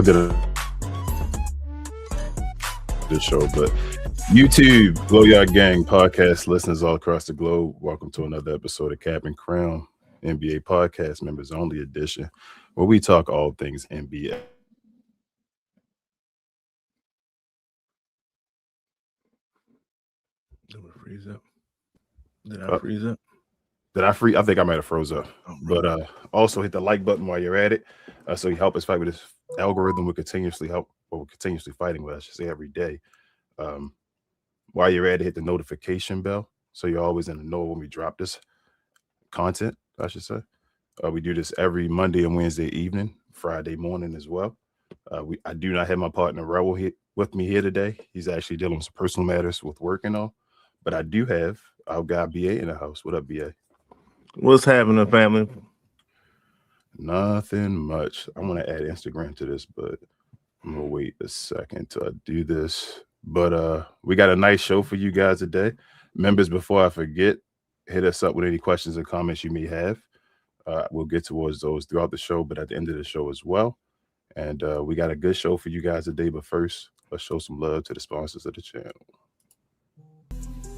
I did this show, but YouTube, GloYard Gang podcast listeners all across the globe, welcome to another episode of Cap and Crown, NBA podcast members only edition, where we talk all things NBA. Did we freeze up? Did I freeze up? Did I freeze? I think I might have froze up. But also hit the like button while you're at it, so you help us fight with this algorithm. We're continuously fighting with, I should say, every day. While you're at it, hit the notification bell so you're always in the know when we drop this content, I should say. We do this every Monday and Wednesday evening, Friday morning as well. I do not have my partner Raul here with me here today. He's actually dealing with some personal matters with work and all. But I do have our guy BA in the house. What up, BA? What's happening, family? Nothing much. I'm gonna add Instagram to this, but I'm gonna wait a second till I do this. But we got a nice show for you guys today. Members, before I forget, hit us up with any questions or comments you may have. We'll get towards those throughout the show, but at the end of the show as well. And we got a good show for you guys today. But first, let's show some love to the sponsors of the channel.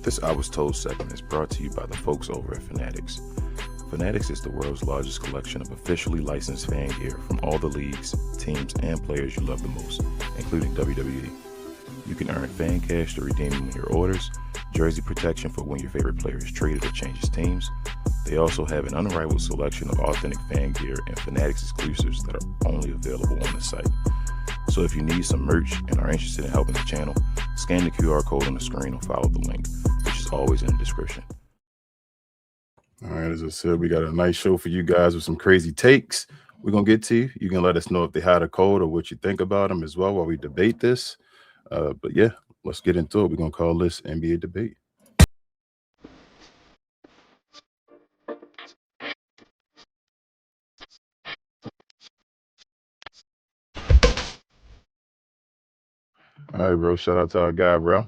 This I Was Told segment is brought to you by the folks over at Fanatics. Fanatics is the world's largest collection of officially licensed fan gear from all the leagues, teams, and players you love the most, including WWE. You can earn fan cash to redeem when your orders, jersey protection for when your favorite player is traded or changes teams. They also have an unrivaled selection of authentic fan gear and Fanatics exclusives that are only available on the site. So if you need some merch and are interested in helping the channel, scan the QR code on the screen or follow the link, which is always in the description. All right, as I said, we got a nice show for you guys with some crazy takes we're going to get to. You can let us know if they had a code or what you think about them as well while we debate this. But yeah, let's get into it. We're going to call this NBA Debate. All right, bro. Shout out to our guy, bro.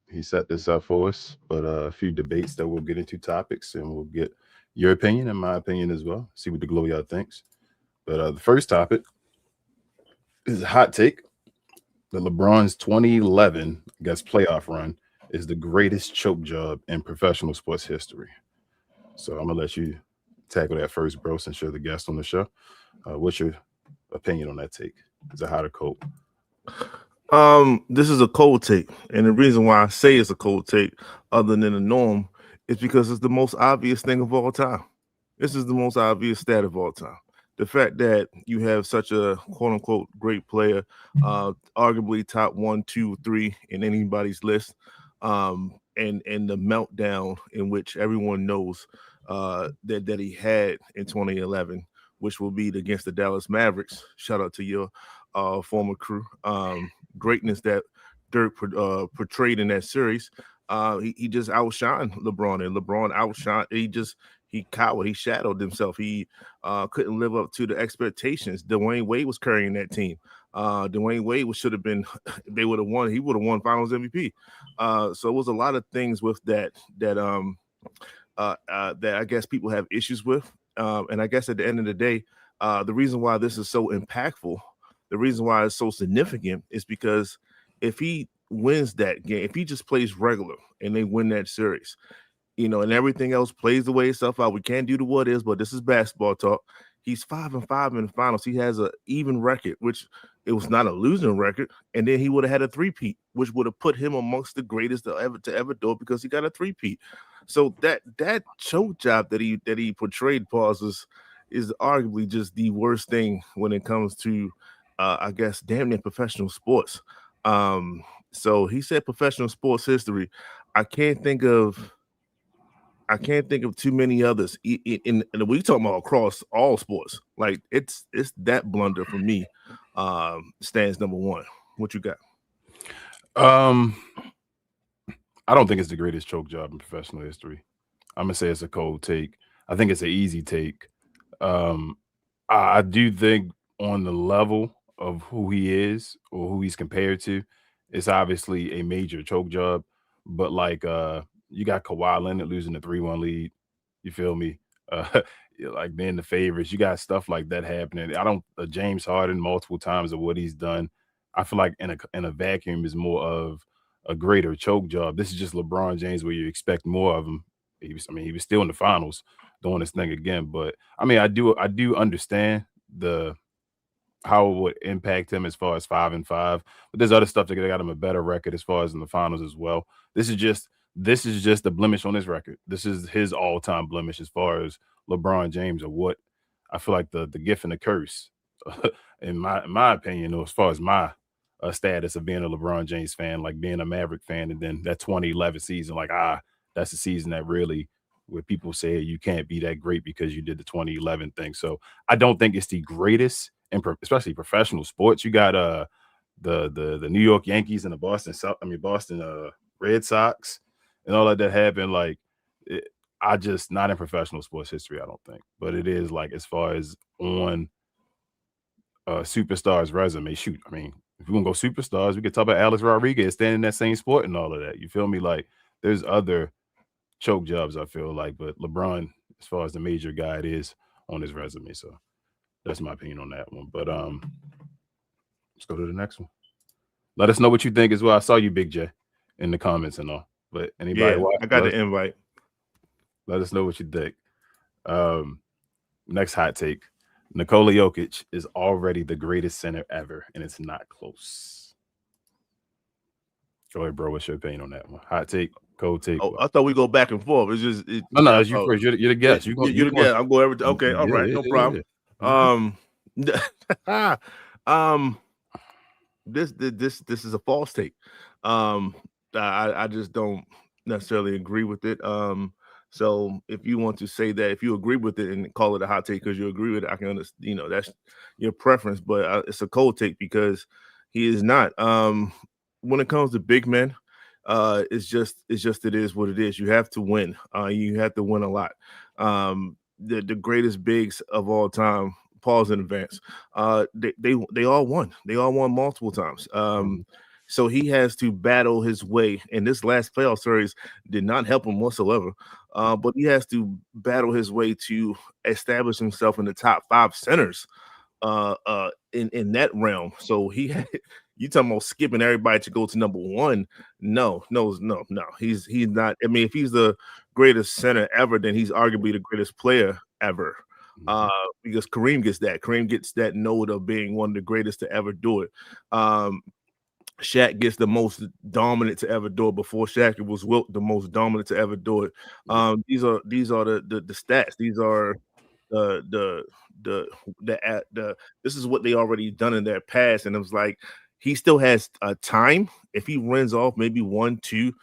He set this up for us, but a few debates that we'll get into, topics, and we'll get your opinion and my opinion as well. See what the GloYard thinks. But the first topic is a hot take. The LeBron's 2011, I guess, playoff run is the greatest choke job in professional sports history. So I'm gonna let you tackle that first, bro, since you're the guest on the show. What's your opinion on that take? Is it hot or cold? This is a cold take, and the reason why I say it's a cold take, other than the norm, is because it's the most obvious thing of all time. This is the most obvious stat of all time. The fact that you have such a quote-unquote great player, arguably top 1, 2, 3 in anybody's list, and the meltdown in which everyone knows that he had in 2011, which will be against the Dallas Mavericks. Shout out to your former crew. Greatness that Dirk portrayed in that series. He just outshined LeBron, and LeBron outshined. He cowered. He shadowed himself. He couldn't live up to the expectations. Dwayne Wade was carrying that team. Dwayne Wade should have been. They would have won. He would have won Finals MVP. So it was a lot of things with that I guess people have issues with. And I guess at the end of the day, the reason why this is so impactful, the reason why it's so significant, is because if he wins that game, if he just plays regular and they win that series, and everything else plays the way itself out. We can't do the what is, but this is basketball talk. He's 5-5 in the finals. He has an even record, which it was not a losing record. And then he would have had a three-peat, which would have put him amongst the greatest to ever do it, because he got a three-peat. So that choke job that he portrayed, pauses, is arguably just the worst thing when it comes to, I guess, damn near professional sports. So he said professional sports history. I can't think of too many others. In we talking about across all sports. Like it's that blunder for me. Stands number one. What you got? I don't think it's the greatest choke job in professional history. I'm gonna say it's a cold take. I think it's an easy take. I do think on the level of who he is or who he's compared to, it's obviously a major choke job. But like you got Kawhi Leonard losing the 3-1 lead. You feel me? like being the favorites. You got stuff like that happening. I don't James Harden multiple times of what he's done. I feel like in a vacuum is more of a greater choke job. This is just LeBron James where you expect more of him. He was still in the finals doing this thing again. But I mean, I do understand how it would impact him as far as 5-5. But there's other stuff that got him a better record as far as in the finals as well. This is just a blemish on his record. This is his all-time blemish as far as LeBron James, or what I feel like the gift and the curse, in my opinion, or as far as my status of being a LeBron James fan, like being a Maverick fan, and then that 2011 season, like that's the season that really, where people say you can't be that great because you did the 2011 thing. So I don't think it's the greatest, especially professional sports. You got the New York Yankees and the Boston Red Sox and all of that happened. Like I just not in professional sports history, I don't think, but it is like as far as on superstars resume. Shoot, I mean, if we want to go superstars, we could talk about Alex Rodriguez staying in that same sport and all of that. You feel me? Like there's other choke jobs, I feel like, but LeBron, as far as the major guy, it is on his resume. So that's my opinion on that one. But let's go to the next one. Let us know what you think as well. I saw you, Big J, in the comments and all. But anybody watch? I got the invite. Let us know what you think. Next hot take. Nikola Jokic is already the greatest center ever, and it's not close. Go ahead, bro. What's your opinion on that one? Hot take, cold take. Oh, I thought we go back and forth. It's just no. It's you first. You're the guest. You're the guest. I'm going everything. Okay, all right, no problem. This is a false take. I just don't necessarily agree with it. So if you want to say that, if you agree with it and call it a hot take because you agree with it, I can understand. That's your preference. But it's a cold take because he is not. When it comes to big men, it is what it is. You have to win. You have to win a lot. The greatest bigs of all time. Pause in advance. They all won. They all won multiple times. So he has to battle his way. And this last playoff series did not help him whatsoever. But he has to battle his way to establish himself in the top 5 centers in that realm. So you talking about skipping everybody to go to number 1? No. He's not. I mean, if he's the greatest center ever, then he's arguably the greatest player ever. Because Kareem gets that. Kareem gets that note of being one of the greatest to ever do it. Shaq gets the most dominant to ever do it. Before Shaq, it was Wilt, the most dominant to ever do it. These are the stats. These are this is what they already done in their past, and it was like he still has time. If he runs off maybe 1, 2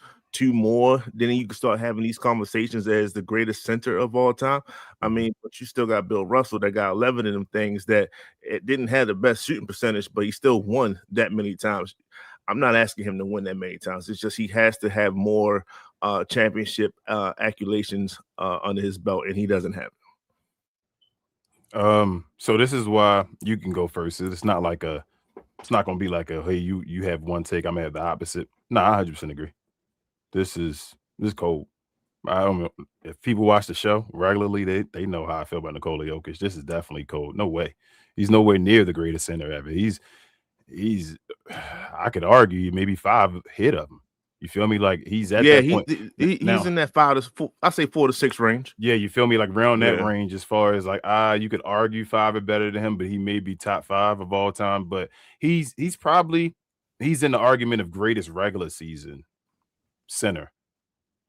more, then you can start having these conversations as the greatest center of all time. I mean, but you still got Bill Russell that got 11 of them things that it didn't have the best shooting percentage, but he still won that many times. I'm not asking him to win that many times. It's just he has to have more championship accolations under his belt, and he doesn't have it. So this is why you can go first. It's not going to be like hey, you have one take, I'm gonna have the opposite. Nah, I 100% agree. This is cold. I don't know if people watch the show regularly, they know how I feel about Nikola Jokic. This is definitely cold. No way. He's nowhere near the greatest center ever. He's I could argue maybe 5 hit of him. You feel me? Like he's at that point. He's in that 5 to 4, I say 4 to 6 range. Yeah, you feel me? Like around that range, as far as like you could argue 5 are better than him, but he may be top 5 of all time. But he's in the argument of greatest regular season center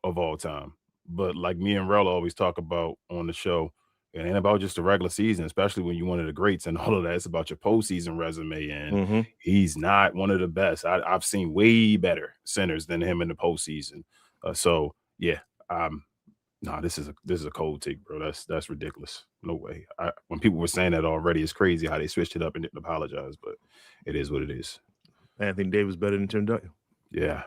of all time. But like me and Rella always talk about on the show, it ain't about just the regular season, especially when you're one of the greats and all of that. It's about your postseason resume, and he's not one of the best. I've seen way better centers than him in the postseason. So yeah, this is a cold take, bro. That's ridiculous. No way. When people were saying that already, it's crazy how they switched it up and didn't apologize, but it is what it is. Anthony Davis better than Tim Duncan. Yeah.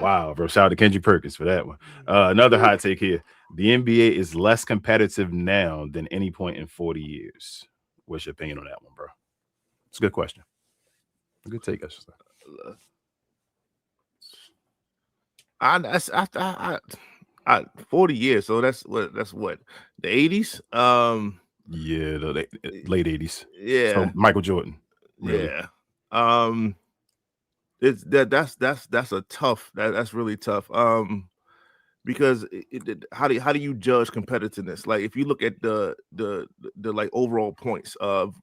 Wow, bro. Shout out to Kendrick Perkins for that one. Another hot take here. The NBA is less competitive now than any point in 40 years. What's your opinion on that one, bro? It's a good question. A good take, I should say. I 40 years, so that's what the 80s. Yeah, the late 80s. Yeah, So Michael Jordan, really. yeah. It's that's a tough that's really tough. Because how do you judge competitiveness? Like if you look at the like overall points of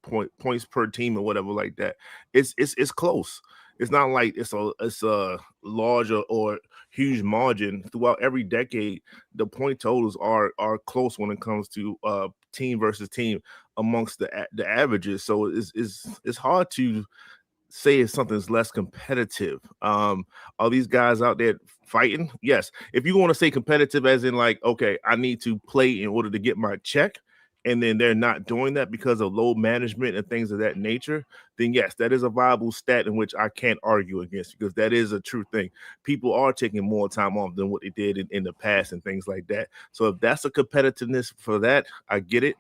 points per team or whatever like that, it's close. It's not like it's a large or huge margin throughout every decade. The point totals are close when it comes to team versus team amongst the averages. So it's hard to say if something's less competitive. Are these guys out there fighting? Yes. If you want to say competitive as in like, okay, I need to play in order to get my check, and then they're not doing that because of load management and things of that nature, then yes, that is a viable stat in which I can't argue against, because that is a true thing. People are taking more time off than what they did in the past and things like that. So if that's a competitiveness for that, I get it.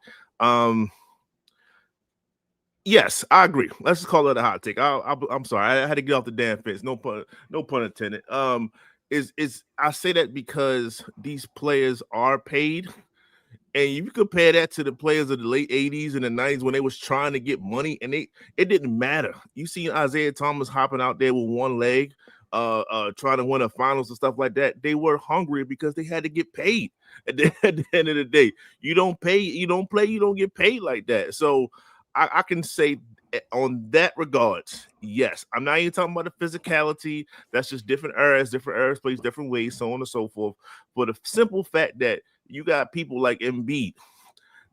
Yes, I agree. Let's just call it a hot take. I'm sorry, I had to get off the damn fence. No pun intended. Is I say that because these players are paid, and you compare that to the players of the late 80s and the 90s when they was trying to get money, and it didn't matter. You see Isaiah Thomas hopping out there with one leg, trying to win a finals and stuff like that. They were hungry because they had to get paid. At the end of the day, you don't play, you don't get paid like that. So I can say on that regards, yes. I'm not even talking about the physicality. That's just different eras plays different ways, so on and so forth. But the simple fact that you got people like Embiid,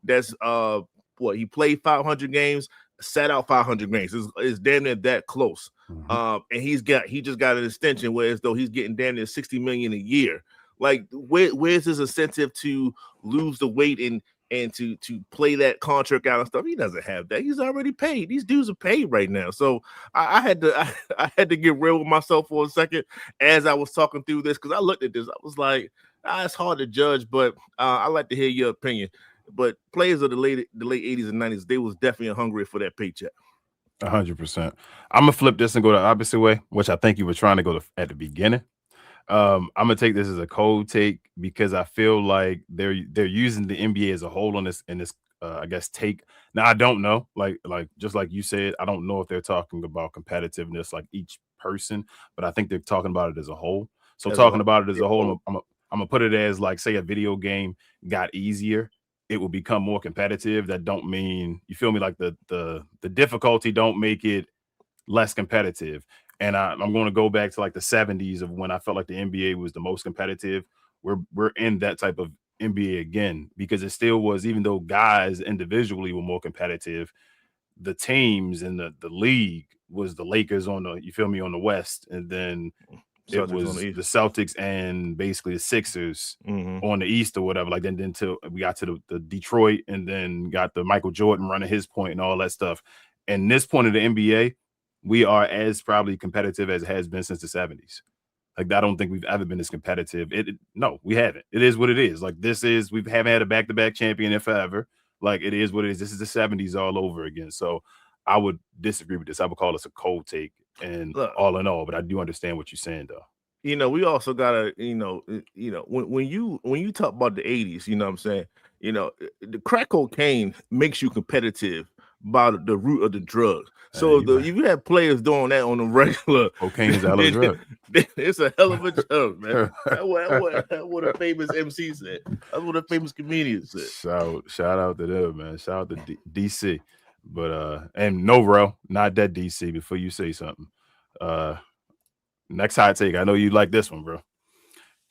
that's he played 500 games, sat out 500 games. It's damn near that close. And he just got an extension, whereas though he's getting damn near $60 million a year. Like where's his incentive to lose the weight and to play that contract out and stuff? He doesn't have that. He's already paid. These dudes are paid right now. So I had to get real with myself for a second as I was talking through this, because I looked at this. I was like, it's hard to judge, but I like to hear your opinion. But players of the late 80s and 90s, they was definitely hungry for that paycheck. 100%. I'm gonna flip this and go the opposite way, which I think you were trying to go at the beginning. I'm gonna take this as a cold take because I feel like they're using the NBA as a whole on this I guess take. Now I don't know, like just like you said, I don't know if they're talking about competitiveness like each person, but I think they're talking about it as a whole. So talking about it as a whole, I'm gonna put it as like, say a video game got easier, it will become more competitive. That don't mean, you feel me, like the difficulty don't make it less competitive. And I'm going to go back to like the 70s of when I felt like the NBA was the most competitive. We're in that type of NBA again, because it still was, even though guys individually were more competitive, the teams in the league was the Lakers on the, you feel me, on the West, and then it was the Celtics and basically the Sixers on the East or whatever. Like then till we got to the Detroit, and then got the Michael Jordan running his point and all that stuff. And this point of the NBA, we are as probably competitive as it has been since the 70s. Like, I don't think we've ever been as competitive. No, we haven't. It is what it is. Like, we haven't had a back-to-back champion in forever. Like, it is what it is. This is the 70s all over again. So I would disagree with this. I would call this a cold take and all in all, but I do understand what you're saying though. We also gotta, when you talk about the 80s, you know what I'm saying? The crack cocaine makes you competitive by the root of the drug. So if you have players doing that on the regular, cocaine is a hell of a drug. It's a hell of a drug, man. That's what a famous MC said. That's what a famous comedian said. Shout out to them, man. Shout out to DC. But and no, bro, not that DC. Before you say something, next hot take. I know you like this one, bro.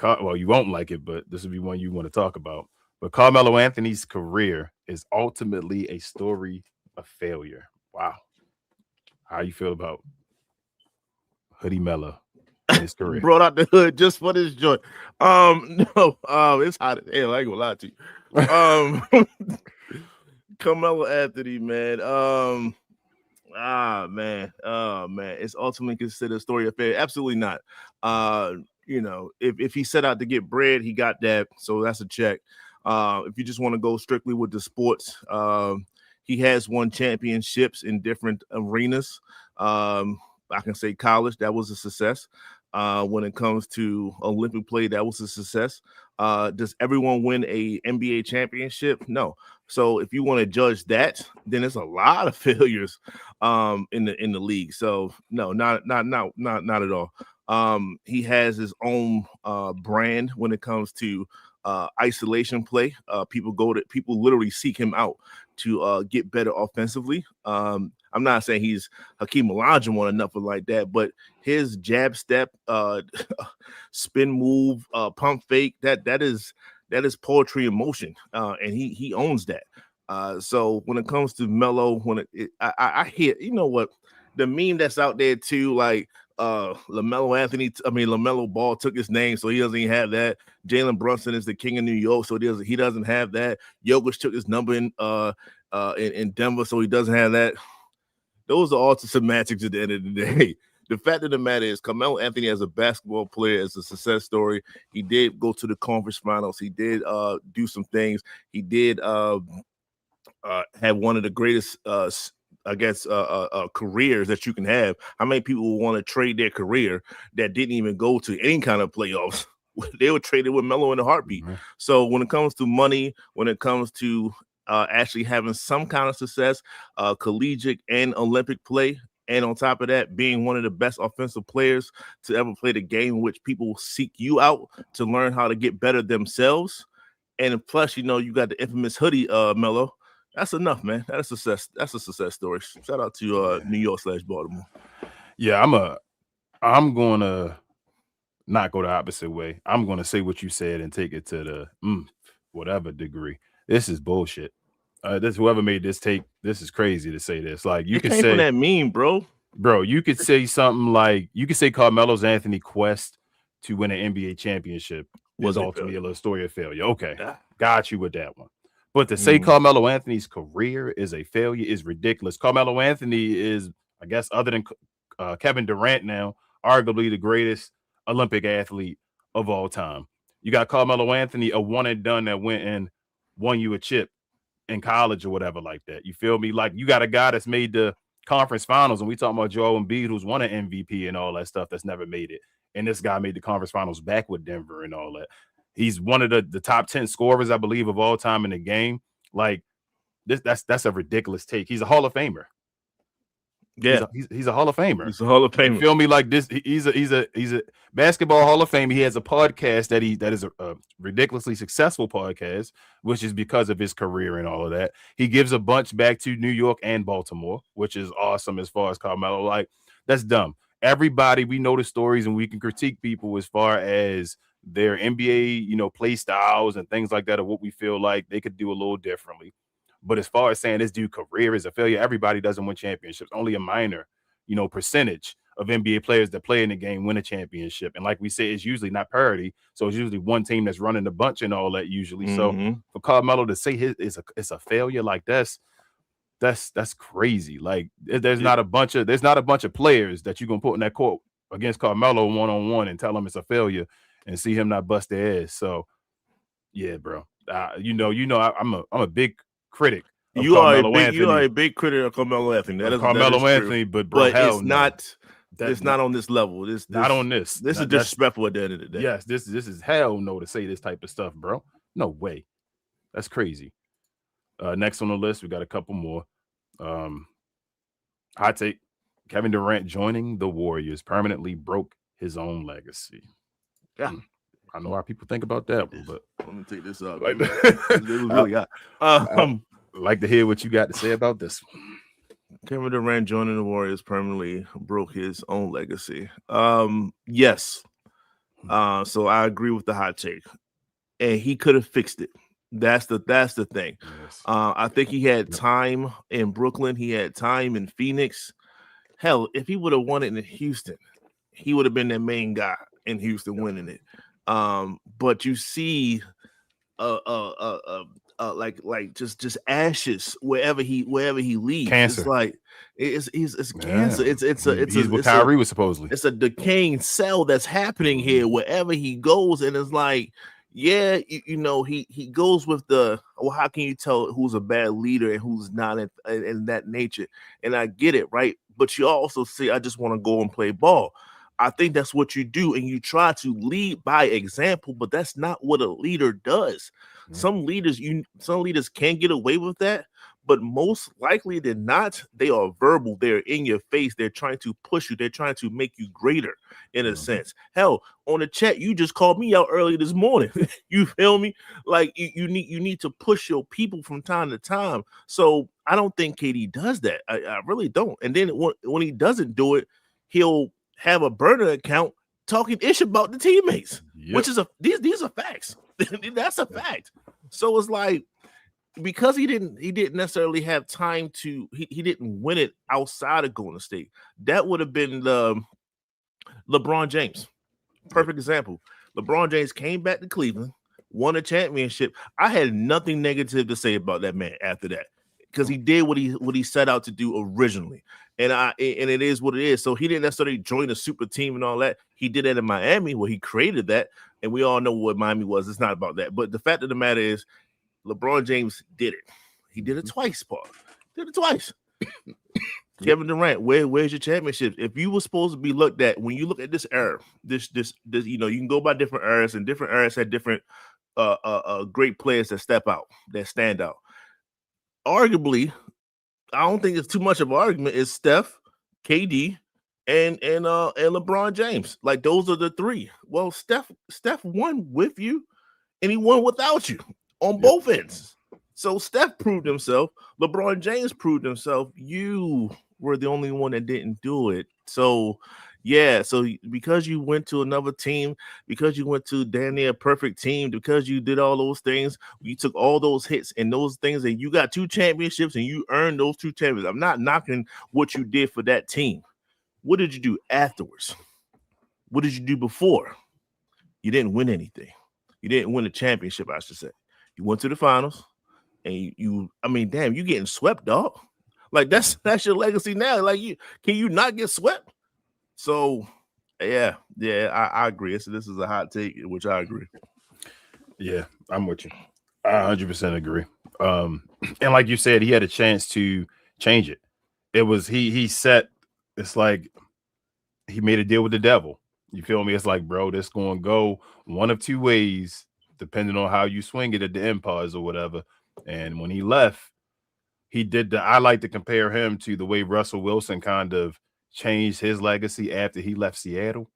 Well, you won't like it, but this will be one you want to talk about. But Carmelo Anthony's career is ultimately a story of failure. Wow. How you feel about Hoodie Melo in his career? Brought out the hood just for this joint. No, it's hot as hell. I ain't gonna lie to you. Carmelo Anthony, man. Man. It's ultimately considered a story of failure. Absolutely not. If he set out to get bread, he got that. So that's a check. If you just want to go strictly with the sports, he has won championships in different arenas. I can say college, that was a success. when it comes to Olympic play. That was a success. Does everyone win a NBA championship? No. So if you want to judge that, then there's a lot of failures in the league. So no, not at all. He has his own brand when it comes to isolation play. People literally seek him out to get better offensively. I'm not saying he's Hakeem Olajuwon or nothing like that, but his jab step, spin move, pump fake, that is poetry in motion, and he owns that. So when it comes to Melo, I hear, you know what, the meme that's out there too, like LaMelo Ball took his name, so he doesn't even have that. Jalen Brunson is the king of New York, so he doesn't have that. Jokic took his number in Denver, so he doesn't have that. Those are all semantics at the end of the day. The fact of the matter is, Carmelo Anthony as a basketball player is a success story. He did go to the conference finals. He did do some things. He did have one of the greatest, careers that you can have. How many people will want to trade their career that didn't even go to any kind of playoffs? They were traded with Melo in a heartbeat. Mm-hmm. So when it comes to money, when it comes to actually having some kind of success, collegiate and Olympic play, and on top of that, being one of the best offensive players to ever play the game, in which people seek you out to learn how to get better themselves. And plus, you got the infamous hoodie, Melo. That's enough, man. That's a success. That's a success story. Shout out to New York/Baltimore. Yeah, I'm gonna not go the opposite way. I'm gonna say what you said and take it to the whatever degree. This is bullshit. This whoever made this take, this is crazy to say this. Like you could say from that meme, bro. You could say something like you could say Carmelo's Anthony quest to win an NBA championship was ultimately a story of failure. Okay, got you with that one. But to say Carmelo Anthony's career is a failure is ridiculous. Carmelo Anthony is, I guess, other than Kevin Durant now, arguably the greatest Olympic athlete of all time. You got Carmelo Anthony, a one and done that went and won you a chip in college or whatever like that. You feel me? Like you got a guy that's made the conference finals, and we talking about Joel Embiid, who's won an MVP and all that stuff, that's never made it. And this guy made the conference finals back with Denver and all that. He's one of the top 10 scorers, I believe, of all time in the game. Like that's a ridiculous take. He's a Hall of Famer. Yeah, he's a Hall of Famer. He's a Hall of Famer. You feel me? Like this, he's a basketball Hall of Fame. He has a podcast that is a ridiculously successful podcast, which is because of his career and all of that. He gives a bunch back to New York and Baltimore, which is awesome as far as Carmelo. Like that's dumb. Everybody, we know the stories and we can critique people as far as their NBA, play styles and things like that, or what we feel like they could do a little differently. But as far as saying this dude's career is a failure, everybody doesn't win championships. Only a minor, percentage of NBA players that play in the game win a championship. And like we said, it's usually not parity. So it's usually one team that's running the bunch and all that usually. Mm-hmm. So for Carmelo to say it's a failure like that's crazy. Like there's not a bunch of players that you're gonna put in that court against Carmelo one-on-one and tell them it's a failure and see him not bust their ass. So yeah, bro. I'm a big critic. You are a big critic of Carmelo Anthony. That is Carmelo Anthony, but bro, it's not on this level. This not on this. This is disrespectful at the end of the day. Yes, this is hell no to say this type of stuff, bro. No way. That's crazy. Next on the list, we got a couple more. Hot take: Kevin Durant joining the Warriors permanently broke his own legacy. Yeah. I know how people think about that one, but let me take this up. It was really hot. I'd like to hear what you got to say about this one. Kevin Durant joining the Warriors permanently broke his own legacy. Yes. So I agree with the hot take, and he could have fixed it. That's the thing. Yes. I think he had time in Brooklyn. He had time in Phoenix. Hell, if he would have won it in Houston, he would have been the main guy in Houston winning it. But you see, like just ashes wherever he leaves. Cancer. It's like it's cancer. He's what Kyrie was supposedly. It's a decaying cell that's happening here wherever he goes, and it's like, yeah, he goes with the how can you tell who's a bad leader and who's not in that nature? And I get it, right? But you also see, I just want to go and play ball. I think that's what you do, and you try to lead by example, but that's not what a leader does. Mhm. Some leaders can get away with that, but most likely than not, they are verbal. They're in your face. They're trying to push you. They're trying to make you greater in a sense. Hell, on the chat, you just called me out early this morning. You feel me? Like you need to push your people from time to time. So I don't think KD does that. I really don't. And then when he doesn't do it, he'll have a burner account talking ish about the teammates, which is these are facts. That's a fact. So it's like, because he didn't necessarily have time to he didn't win it outside of Golden State. That would have been LeBron James. Perfect example. LeBron James came back to Cleveland, won a championship. I had nothing negative to say about that man after that, because he did what he set out to do originally. And it is what it is. So he didn't necessarily join a super team and all that. He did that in Miami, where he created that, and we all know what Miami was. It's not about that. But the fact of the matter is, LeBron James did it. He did it twice, Paul. Did it twice. Kevin Durant, where's your championship? If you were supposed to be looked at, when you look at this era, this you can go by different eras, and different eras had different great players that step out, that stand out. Arguably, I don't think it's too much of an argument. It's Steph, KD, and LeBron James. Like, those are the three. Well, Steph won with you, and he won without you on both ends. So Steph proved himself. LeBron James proved himself. You were the only one that didn't do it. So, so because you went to another team, because you went to damn near a perfect team, because you did all those things, you took all those hits and those things, and you got 2 championships, and you earned those 2 championships. I'm not knocking what you did for that team. What did you do afterwards? What did you do before? You didn't win anything. You didn't win a championship, I should say. You went to the finals, and you getting swept, dog. Like, that's your legacy now. Like, can you not get swept? So, I agree. So this is a hot take, which I agree. Yeah, I'm with you. I 100% agree. And like you said, he had a chance to change it. It was he set. It's like he made a deal with the devil. You feel me? It's like, bro, this going to go one of 2 ways, depending on how you swing it at the Empires or whatever. And when he left, he did I like to compare him to the way Russell Wilson kind of changed his legacy after he left Seattle.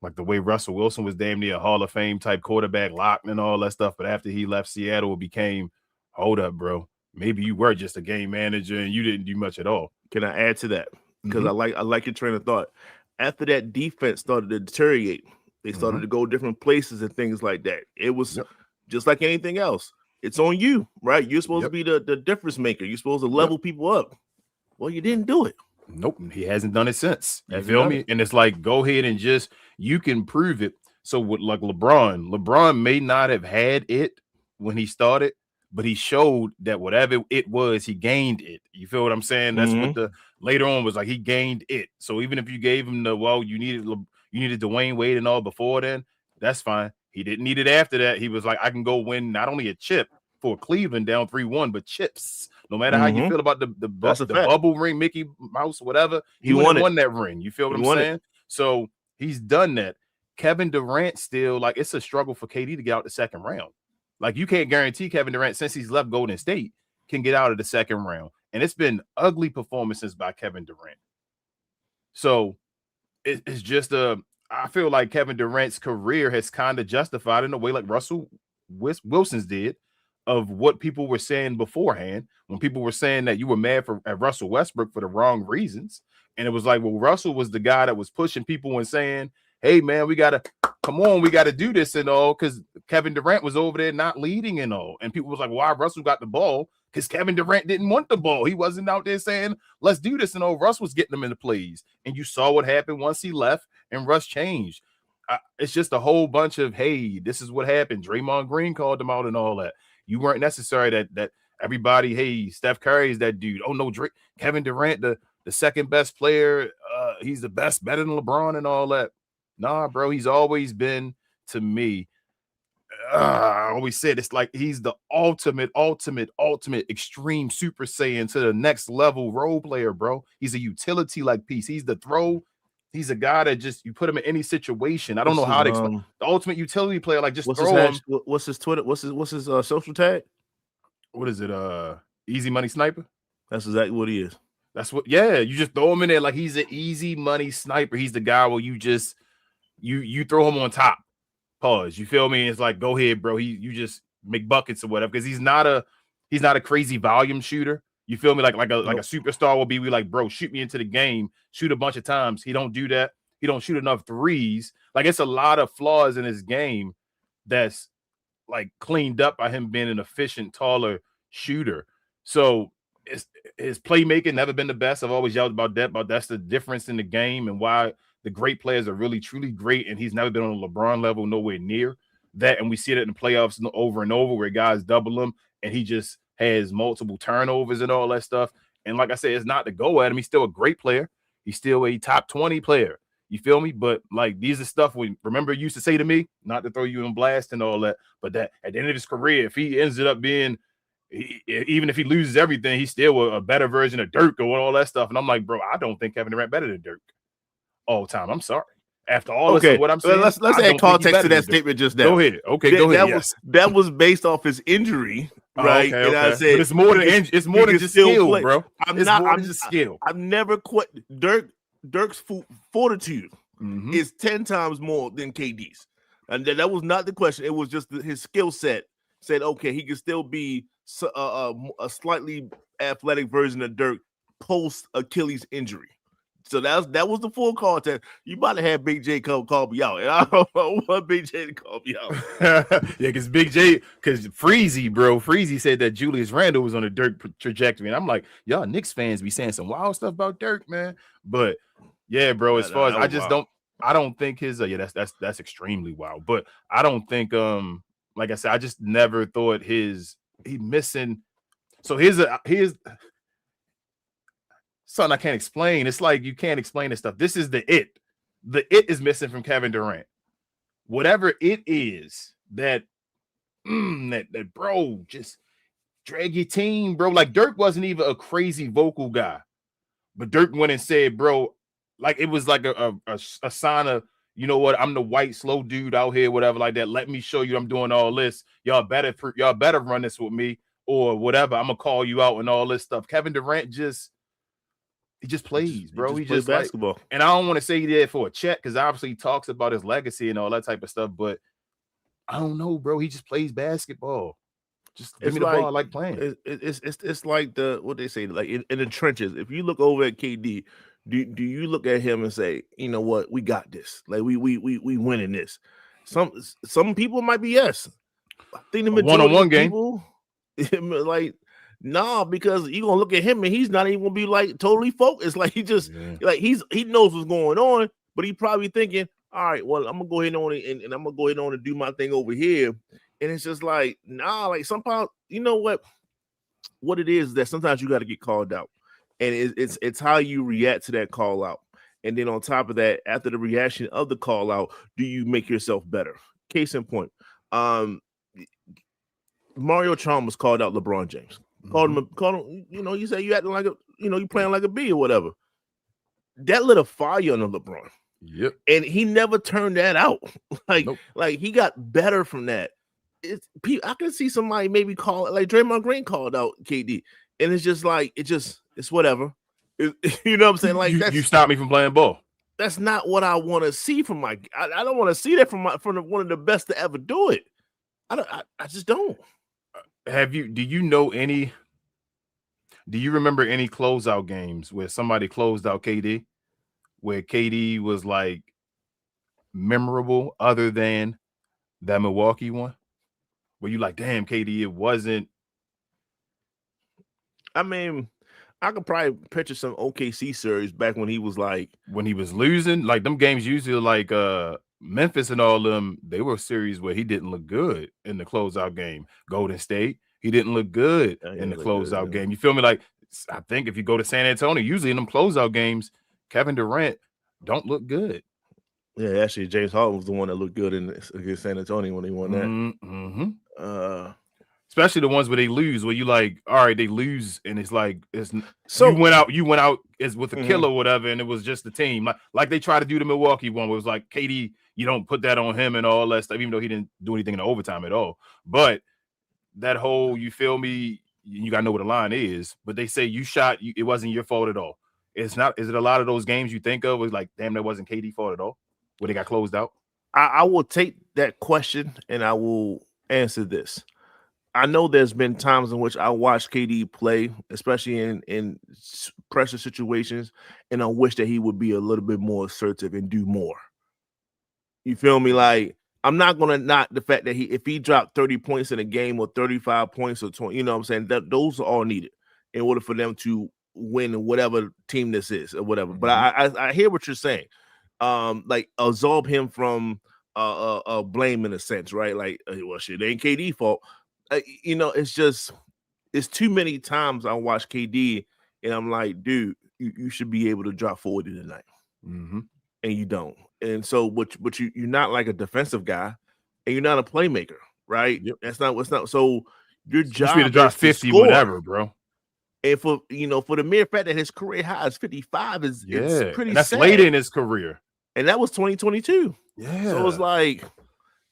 Like, the way Russell Wilson was damn near a Hall of Fame type quarterback, locked and all that stuff. But after he left Seattle, it became, hold up, bro. Maybe you were just a game manager and you didn't do much at all. Can I add to that? Because I like your train of thought. After that defense started to deteriorate, they started to go different places and things like that. It was just like anything else. It's on you, right? You're supposed to be the difference maker. You're supposed to level people up. Well, you didn't do it. Nope. He hasn't done it since. You feel me? And it's like, go ahead and you can prove it. So with like LeBron may not have had it when he started, but he showed that whatever it was, he gained it. You feel what I'm saying? That's what the later on was like. He gained it. So even if you gave him you needed Dwayne Wade and all before then, that's fine. He didn't need it after that. He was like, I can go win not only a chip for Cleveland down 3-1, but chips. No matter how you feel about the bubble ring, Mickey Mouse, whatever, he won that ring. You feel what I'm saying? So he's done that. Kevin Durant still, like, it's a struggle for KD to get out the second round. Like, you can't guarantee Kevin Durant, since he's left Golden State, can get out of the second round. And it's been ugly performances by Kevin Durant. So it's just I feel like Kevin Durant's career has kind of justified in a way like Russell Wilson's did, of what people were saying beforehand, when people were saying that you were mad at Russell Westbrook for the wrong reasons. And it was like, well, Russell was the guy that was pushing people and saying, hey, man, we got to do this and all, because Kevin Durant was over there not leading and all. And people was like, why Russell got the ball? Because Kevin Durant didn't want the ball. He wasn't out there saying, let's do this and all. Russ was getting them into plays. And you saw what happened once he left and Russ changed. It's just a whole bunch of, hey, this is what happened. Draymond Green called them out and all that. You weren't necessary that everybody, hey, Steph Curry is that dude. Oh, no, Kevin Durant, the second best player. He's the best, better than LeBron and all that. Nah, bro, he's always been, to me, I always said it's like he's the ultimate extreme Super Saiyan to the next level role player, bro. He's a utility like piece. He's the throw He's a guy that just you put him in any situation. I don't know What's how to his, explain. The ultimate utility player, like just what's his throw him. what's his Twitter? What's his social tag? What is it? Easy money sniper. That's exactly what he is. That's what. Yeah, you just throw him in there like he's an easy money sniper. He's the guy where you just you throw him on top. Pause. You feel me? It's like go ahead, bro. You just make buckets or whatever because he's not a crazy volume shooter. You feel me? Like a superstar will be. We like, bro, shoot me into the game, shoot a bunch of times. He don't do that. He don't shoot enough threes. Like it's a lot of flaws in his game that's like cleaned up by him being an efficient, taller shooter. So his playmaking never been the best. I've always yelled about that, but that's the difference in the game and why the great players are really truly great. And he's never been on a LeBron level, nowhere near that. And we see it in the playoffs over and over where guys double him and he just has multiple turnovers and all that stuff. And like I said, it's not to go at him. He's still a great player. He's still a top 20 player. You feel me? But like these are stuff we remember you used to say to me, not to throw you in blast and all that, but that at the end of his career, if he ends up being, even if he loses everything, he's still a better version of Dirk or all that stuff. And I'm like, bro, I don't think Kevin Durant better than Dirk all the time. I'm sorry. After all this, what I'm saying, let's add context to that statement just now. Go ahead. Okay, go ahead. That was based off his injury, right? Okay, and I said, but it's more than just skill, play. bro. I'm just skill. I've never quit Dirk's fortitude. Is 10 times more than KD's. And that was not the question. It was just his skill set said, okay, he can still be a slightly athletic version of Dirk post Achilles injury. So that was the full context. You about to have Big J call me out. And I don't want Big J to call me out. Yeah, because Big J, because Freezy said that Julius Randle was on a Dirk trajectory. And I'm like, y'all Knicks fans be saying some wild stuff about Dirk, man. But yeah, bro, as far as I don't think his that's extremely wild. But I don't think like I said, I just never thought he missing. So here's something I can't explain. It's like you can't explain this stuff. This is the it. The it is missing from Kevin Durant. Whatever it is that bro, just drag your team, bro. Like Dirk wasn't even a crazy vocal guy. But Dirk went and said, bro, like it was like a sign of, you know what, I'm the white slow dude out here, whatever like that. Let me show you I'm doing all this. Y'all better run this with me or whatever. I'm gonna call you out and all this stuff. Kevin Durant he just plays, bro. He just basketball. Like, and I don't want to say he did for a check because obviously he talks about his legacy and all that type of stuff. But I don't know, bro. He just plays basketball. Just give me the ball. I like playing. It's like what they say, like in the trenches. If you look over at KD, do you look at him and say, you know what, we got this. Like we winning this. Some people might be yes. I think the majority one-on-one game, like. Nah, because you're gonna look at him and he's not even gonna be like totally focused. Like he just like he knows what's going on, but he probably thinking, all right, well, I'm gonna go ahead on and I'm gonna go ahead on and do my thing over here. And it's just like, nah, like somehow, you know what it is that sometimes you got to get called out. And it's how you react to that call out. And then on top of that, after the reaction of the call out, do you make yourself better? Case in point, Mario Chalmers called out LeBron James. Called him, you know, you say you acting like you playing like a B or whatever. That lit a fire on LeBron. Yep. And he never turned that out. Like he got better from that. I can see somebody maybe call it like Draymond Green called out KD. And it's just like, it's whatever. You know what I'm saying? Like you stop me from playing ball. That's not what I want to see from I don't want to see that from one of the best to ever do it. I just don't. Do you remember any closeout games where somebody closed out KD, where KD was like memorable other than that Milwaukee one? Where you like, damn, KD, it wasn't. I mean, I could probably picture some OKC series back when he was losing. Like them games usually like Memphis and all them, they were series where he didn't look good in the closeout game. Golden State, he didn't look good in the closeout game. You feel me? Like I think if you go to San Antonio, usually in them closeout games, Kevin Durant don't look good. Yeah, actually, James Harden was the one that looked good against San Antonio when he won that. Especially the ones where they lose, where you like, all right, they lose, and it's like So you went out as with a killer or whatever, and it was just the team. Like they try to do the Milwaukee one, where it was like KD, you don't put that on him and all that stuff, even though he didn't do anything in the overtime at all. But that whole, you feel me, you gotta know what the line is. But they say you shot, it wasn't your fault at all. It's not. Is it a lot of those games you think of was like, damn, that wasn't KD fault at all, where they got closed out? I will take that question and I will answer this. I know there's been times in which I watched KD play, especially in pressure situations, and I wish that he would be a little bit more assertive and do more. You feel me? Like, I'm not gonna knock the fact that if he dropped 30 points in a game or 35 points or 20, you know what I'm saying? That those are all needed in order for them to win whatever team this is or whatever. But I hear what you're saying. Like absorb him from blame in a sense, right? Like, well, shit, it ain't KD fault. You know, it's too many times I watch KD and I'm like, dude, you should be able to drop 40 tonight, and you don't. And so, but you're not like a defensive guy, and you're not a playmaker, right? Yep. That's not what's not. So your job is to drop 50, whatever, bro. And for the mere fact that his career high is 55 it's pretty. And that's sad. late in his career, and that was 2022. Yeah. So it's like,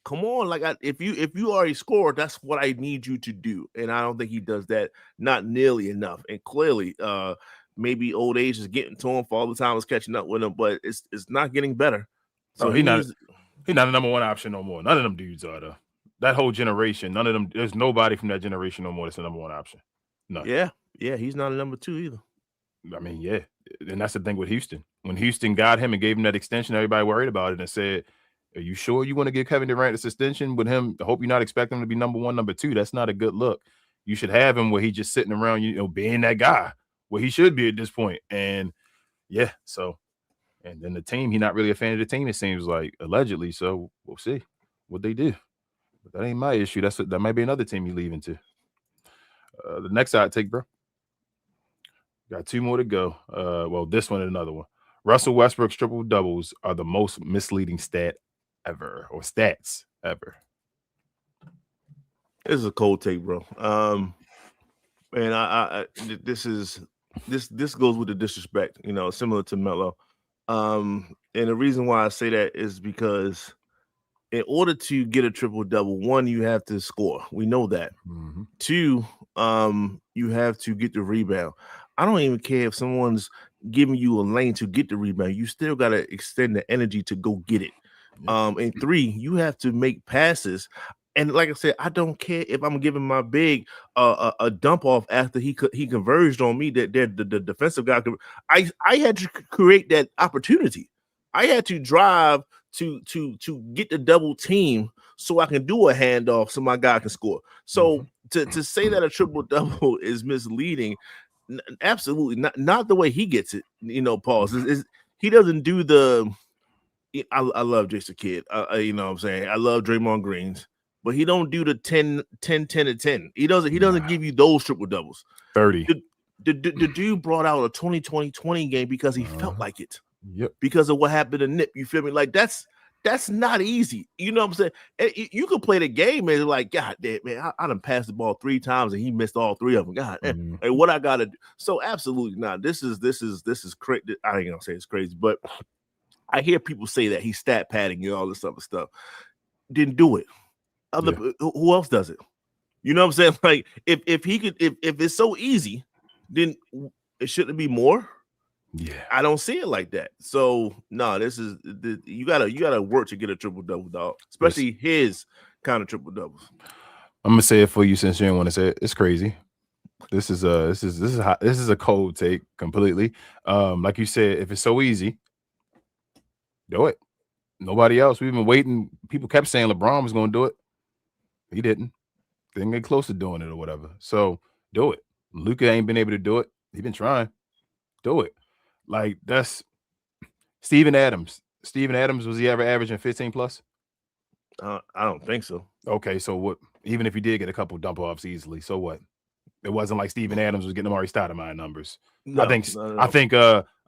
come on, like if you already scored, that's what I need you to do. And I don't think he does that, not nearly enough. And clearly, maybe old age is getting to him. For all the time is catching up with him, but it's not getting better. So he's not a number one option no more. None of them dudes are though. That whole generation, none of them. There's nobody from that generation no more that's the number one option. No. Yeah, he's not a number two either. I mean, yeah, and that's the thing with Houston. When Houston got him and gave him that extension, everybody worried about it and said, are you sure you want to give Kevin Durant this extension with him? I hope you're not expecting him to be number one, number two. That's not a good look. You should have him where he's just sitting around, being that guy where he should be at this point. And yeah, so, and then the team, he's not really a fan of the team, it seems like, allegedly. So we'll see what they do. But that ain't my issue. That might be another team you're leaving to. The next hot take, bro. Got two more to go. Well, this one and another one. Russell Westbrook's triple doubles are the most misleading stats ever. This is a cold take, bro. And I this goes with the disrespect, similar to Melo. And the reason why I say that is because in order to get a triple double, one, you have to score. We know that. Two, you have to get the rebound. I don't even care if someone's giving you a lane to get the rebound. You still got to extend the energy to go get it. And three, you have to make passes. And like I said, I don't care if I'm giving my big a dump off after he converged on me. That the defensive guy. I had to create that opportunity. I had to drive to get the double team so I can do a handoff so my guy can score. So to say that a triple double is misleading, absolutely not the way he gets it. Pause. He doesn't do the. I love Jason Kidd. You know what I'm saying? I love Draymond Greens, but he don't do the 10 and 10. He doesn't give you those triple doubles. 30. The dude brought out a 20-20-20 game because he felt like it. Yep. Because of what happened to Nip. You feel me? Like that's not easy. You know what I'm saying? And you could play the game and like, God damn, man, I done passed the ball 3 times and he missed all 3 of them. God, and what I gotta do. So absolutely not. This is crazy. I ain't gonna say it's crazy, but I hear people say that he's stat padding and all this other stuff. Didn't do it. Who else does it? You know what I'm saying? Like if it's so easy, then it shouldn't be more. Yeah, I don't see it like that. So no, you gotta work to get a triple double, dog. Especially his kind of triple doubles. I'm gonna say it for you since you didn't want to say it. It's crazy. This is a cold take completely. Like you said, if it's so easy, do it. Nobody else. We've been waiting. People kept saying LeBron was gonna do it. He didn't. Didn't get close to doing it or whatever. So do it. Luka ain't been able to do it. He's been trying. Do it. Like that's Steven Adams. Steven Adams, was he ever averaging 15 plus? I don't think so. Okay, so what? Even if he did get a couple dump offs easily, so what? It wasn't like Steven Adams was getting Amari Stoudemire numbers. No, I think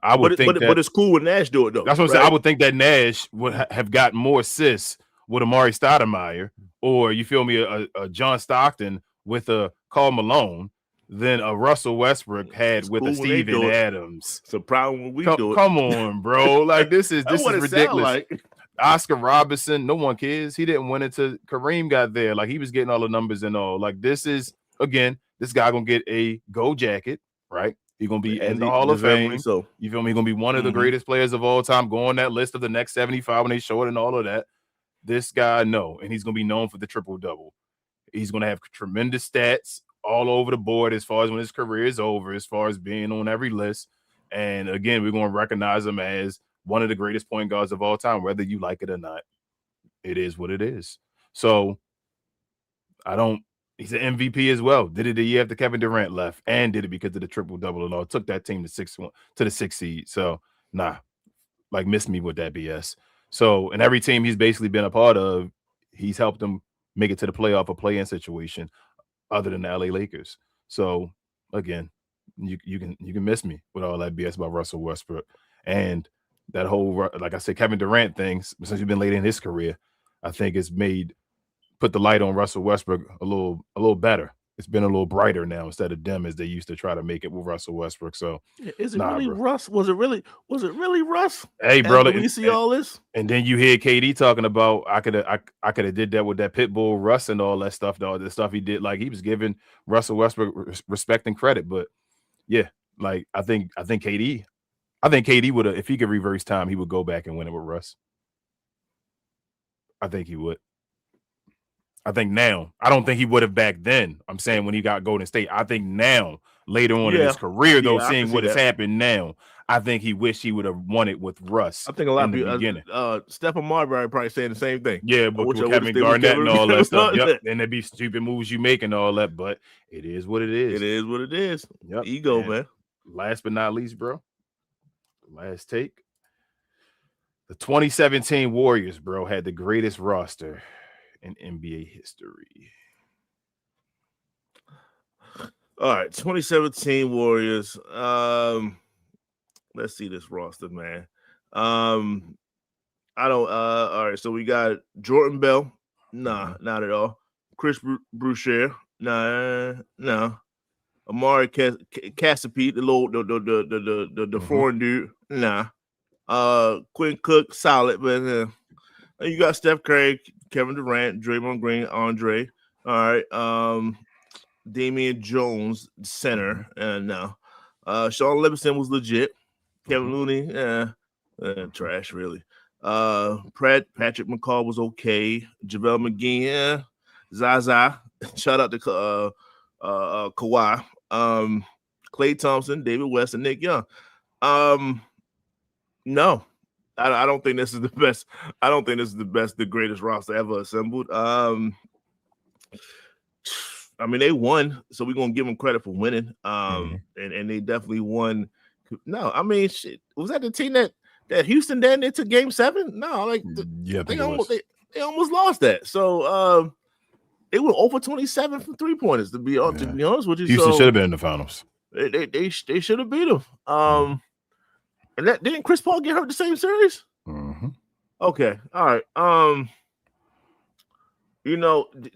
I would think but it's cool with Nash do it though. That's what I'm saying. I would think that Nash would have gotten more assists with Amari Stoudemire, or you feel me, a John Stockton with a Karl Malone than a Russell Westbrook had It's with cool a when they Steven do it. Adams. It's a problem when we do it. Come on, bro. Like this is That's what it sound ridiculous. like. Oscar Robertson, no one cares. He didn't win it till Kareem got there. Like he was getting all the numbers and all. Like this is again, this guy gonna get a gold jacket, right? He's gonna be in the Hall of Fame. So You feel me? He's gonna be one of the greatest players of all time. Go on that list of the next 75 when they show it and all of that. This guy, no, and he's gonna be known for the triple-double. He's gonna have tremendous stats all over the board as far as when his career is over, as far as being on every list. And again, we're gonna recognize him as one of the greatest point guards of all time, whether you like it or not. It is what it is. So he's an MVP as well. Did it the year after Kevin Durant left, and did it because of the triple-double and all. Took that team to the 6th seed. So like missed me with that BS. So, and every team he's basically been a part of, he's helped them make it to the playoff or play-in situation other than the LA Lakers. So again, you can miss me with all that BS about Russell Westbrook. And that whole, like I said, Kevin Durant thing, since he's been late in his career, I think it's put the light on Russell Westbrook a little better. It's been a little brighter now instead of dim as they used to try to make it with Russell Westbrook. So is it really Russ? Was it really Russ? Hey, bro, we see all this, and then you hear KD talking about I could have did that with that Pitbull Russ and all that stuff. All the stuff he did, like he was giving Russell Westbrook respect and credit. But yeah, like I think KD would have, if he could reverse time, he would go back and win it with Russ. I think he would. I think now. I don't think he would have back then. I'm saying when he got Golden State. I think now, later on in his career, though, seeing what has happened now, I think he wished he would have won it with Russ. I think a lot of people, Stephen Marbury probably saying the same thing. Yeah, but with Kevin Garnett and all that stuff. Yep. And there'd be stupid moves you make and all that, but it is what it is. It is what it is. Yep. Ego, and man. Last but not least, bro. Last take. The 2017 Warriors, bro, had the greatest roster in NBA history. All right, 2017 Warriors. Let's see this roster, man. All right, so we got Jordan Bell. Nah, not at all. Chris Boucher. Nah. Amari Casapete, the foreign dude. Nah. Quinn Cook, solid, but you got Steph Curry, Kevin Durant, Draymond Green, Andre. All right. Damian Jones, center. No. Sean Livingston was legit. Kevin Looney, trash, really. Patrick McCall was okay. JaVale McGee, Zaza. Shout out to Kawhi. Klay Thompson, David West, and Nick Young. No. I don't think this is the best. I don't think this is the greatest roster ever assembled. I mean, they won, so we're gonna give them credit for winning. And they definitely won. No, I mean, shit. Was that the team that Houston then they took Game 7? No, like they almost lost that. So they were over 27 from 3-pointers. To be honest with you, Houston should have been in the finals. They should have beat them. And didn't Chris Paul get hurt the same series? Mm-hmm. Okay, all right.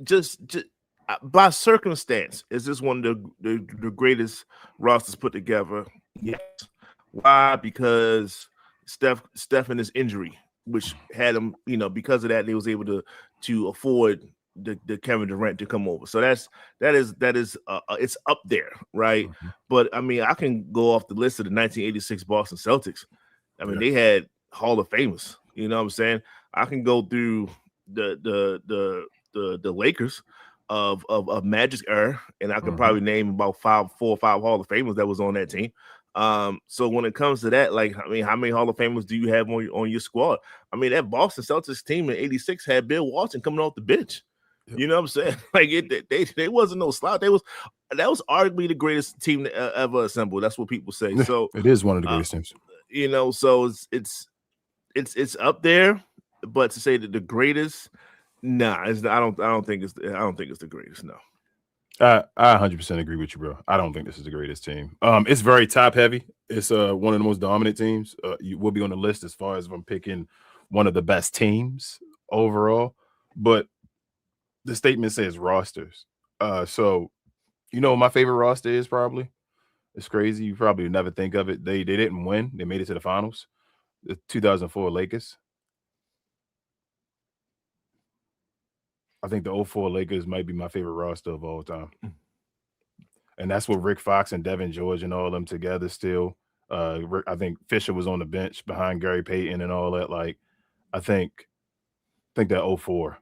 Just by circumstance, is this one of the greatest rosters put together? Yes. Why? Because Steph and his injury, which had him, because of that, they was able to afford the Kevin Durant to come over. So that is it's up there, right? Mm-hmm. But I mean, I can go off the list of the 1986 Boston Celtics. I mean, they had Hall of Famers. You know what I'm saying? I can go through the Lakers of Magic's era, and I could probably name about 4 or 5 Hall of Famers that was on that team. So when it comes to that, like, I mean, how many Hall of Famers do you have on your squad? I mean, that Boston Celtics team in '86 had Bill Walton coming off the bench. Yep. You know what I'm saying? Like they wasn't no slouch. That was arguably the greatest team ever assembled. That's what people say. So it is one of the greatest teams. So it's up there, but to say that the greatest, nah, I don't think it's the greatest. No. I 100% agree with you, bro. I don't think this is the greatest team. It's very top heavy. It's one of the most dominant teams. You will be on the list as far as if I'm picking one of the best teams overall. But the statement says rosters. So you know what my favorite roster is probably? It's crazy. You probably never think of it. They didn't win. They made it to the finals. The 2004 Lakers. I think the 04 Lakers might be my favorite roster of all time. And that's with Rick Fox and Devin George and all of them together still. I think Fisher was on the bench behind Gary Payton and all that. Like, I think that 04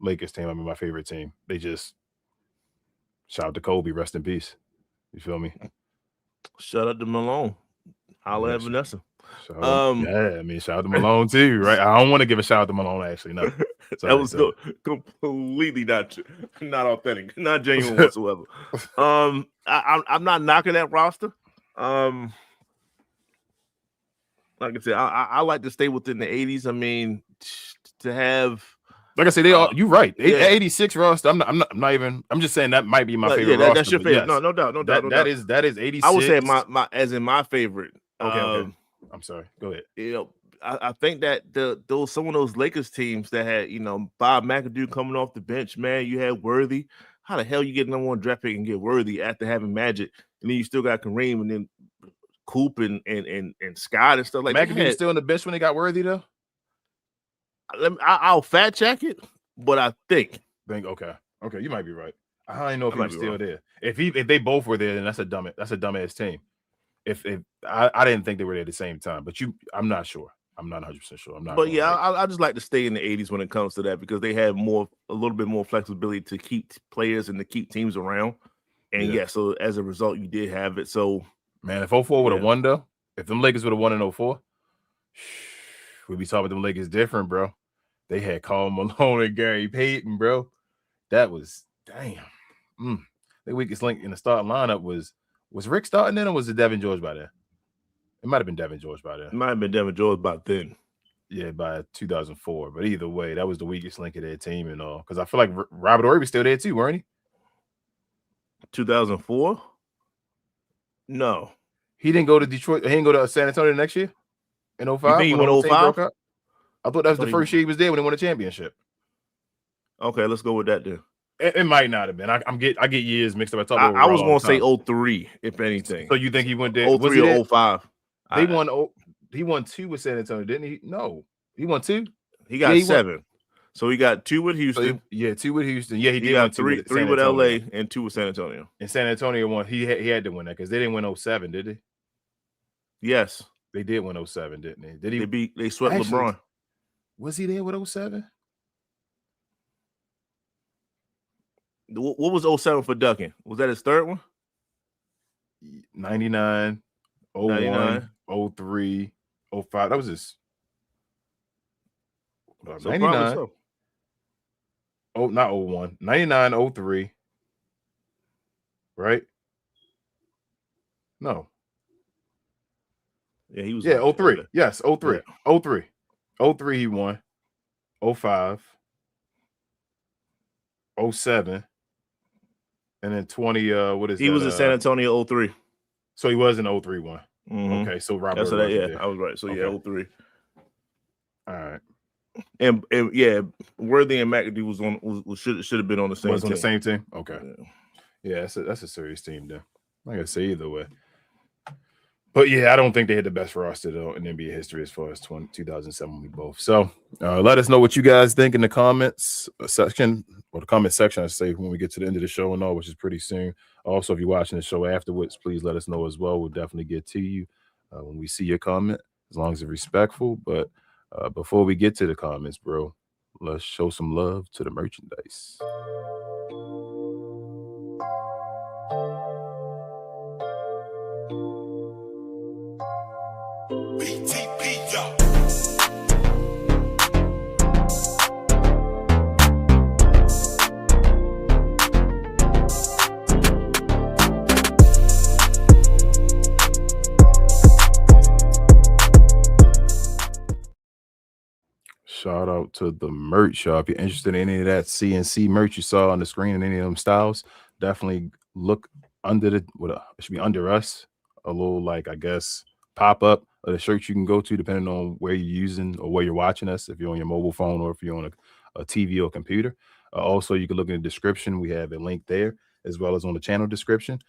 Lakers team, I mean, my favorite team. They just shout out to Kobe, rest in peace. You feel me? Shout out to Malone. Holla at Vanessa. Yeah, I mean, shout out to Malone too, right? I don't want to give a shout out to Malone, actually. No, that was completely not authentic, not genuine whatsoever. I'm not knocking that roster. Like I said, I like to stay within the 80s. I mean, to have, like I said, they are. You're right. 86 roster. I'm not even. I'm just saying that might be my favorite. Yeah, roster, that's your favorite. Yes, no doubt. That is 86. I would say my as in my favorite. Okay. I'm sorry. Go ahead. You know, I think that some of those Lakers teams that had, you know, Bob McAdoo coming off the bench, man, you had Worthy. How the hell you get number one draft pick and get Worthy after having Magic, and then you still got Kareem and then Coop and Scott and stuff like that. McAdoo still on the bench when they got Worthy though. I'll fact check it, but I think okay, you might be right. I don't know if he was still there. If they both were there, then that's a dumbass team. If I didn't think they were there at the same time, but I'm not sure. I'm not 100% sure. I'm not. But yeah, I just like to stay in the 80s when it comes to that because they have a little bit more flexibility to keep players and to keep teams around. And so as a result, you did have it. So man, if 04 would have won though, if them Lakers would have won in 04, we'd be talking about them Lakers different, bro. They had Karl Malone and Gary Payton, bro. That was damn. The weakest link in the starting lineup was Rick starting then, or was it Devin George by then? It might have been Devin George by then. It might have been Devin George by then. Yeah, by 2004. But either way, that was the weakest link of their team and all. Because I feel like Robert Horry was still there too, weren't he? 2004? No. He didn't go to Detroit. He didn't go to San Antonio next year in 05? You think he went 05? I thought that was the first year he was there when they won a championship. Okay, let's go with that then. It might not have been. I get years mixed up. I was going to say 03, if anything. So you think he went there? 03 or 05? He won 2 with San Antonio, didn't he? No, he won 2. He got 7. So he got 2 with Houston. So 2 with Houston. Yeah, he did. Got 3 with LA and 2 with San Antonio. And San Antonio won. He had to win that because they didn't win 07, did they? Yes, they did win 07, didn't they? Did he? They swept LeBron. Was he there with 07? What was 07 for Duncan? Was that his third one? 99, 01, 03, 05. That was his 99. So. Oh, not 01. 99, 03. Right? No. Yeah, he was. Yeah, 03. Yes, 03. Yeah. 03. 03 he won. 05. 07. And then 20, what is he was in San Antonio 03. So he was in 03 one. Mm-hmm. Okay, so Robert. I was right. So okay. 03. All right. And yeah, Worthy and McAdoo should have been on the same team. On the same team? Okay. Yeah, that's a serious team then. Like I say, either way. But yeah, I don't think they had the best roster though in NBA history as far as 2007 we both. So let us know what you guys think in the comments section, or the comment section, I say, when we get to the end of the show and all, which is pretty soon. Also, if you're watching the show afterwards, please let us know as well. We'll definitely get to you when we see your comment, as long as it's respectful. But before we get to the comments, bro, let's show some love to the merchandise. Shout out to the merch, y'all. If you're interested in any of that CNC merch you saw on the screen and any of them styles, definitely look under it should be under us. A little, like, I guess, pop-up of the shirts you can go to depending on where you're using or where you're watching us, if you're on your mobile phone or if you're on a TV or computer. Also, you can look in the description. We have a link there as well as on the channel description.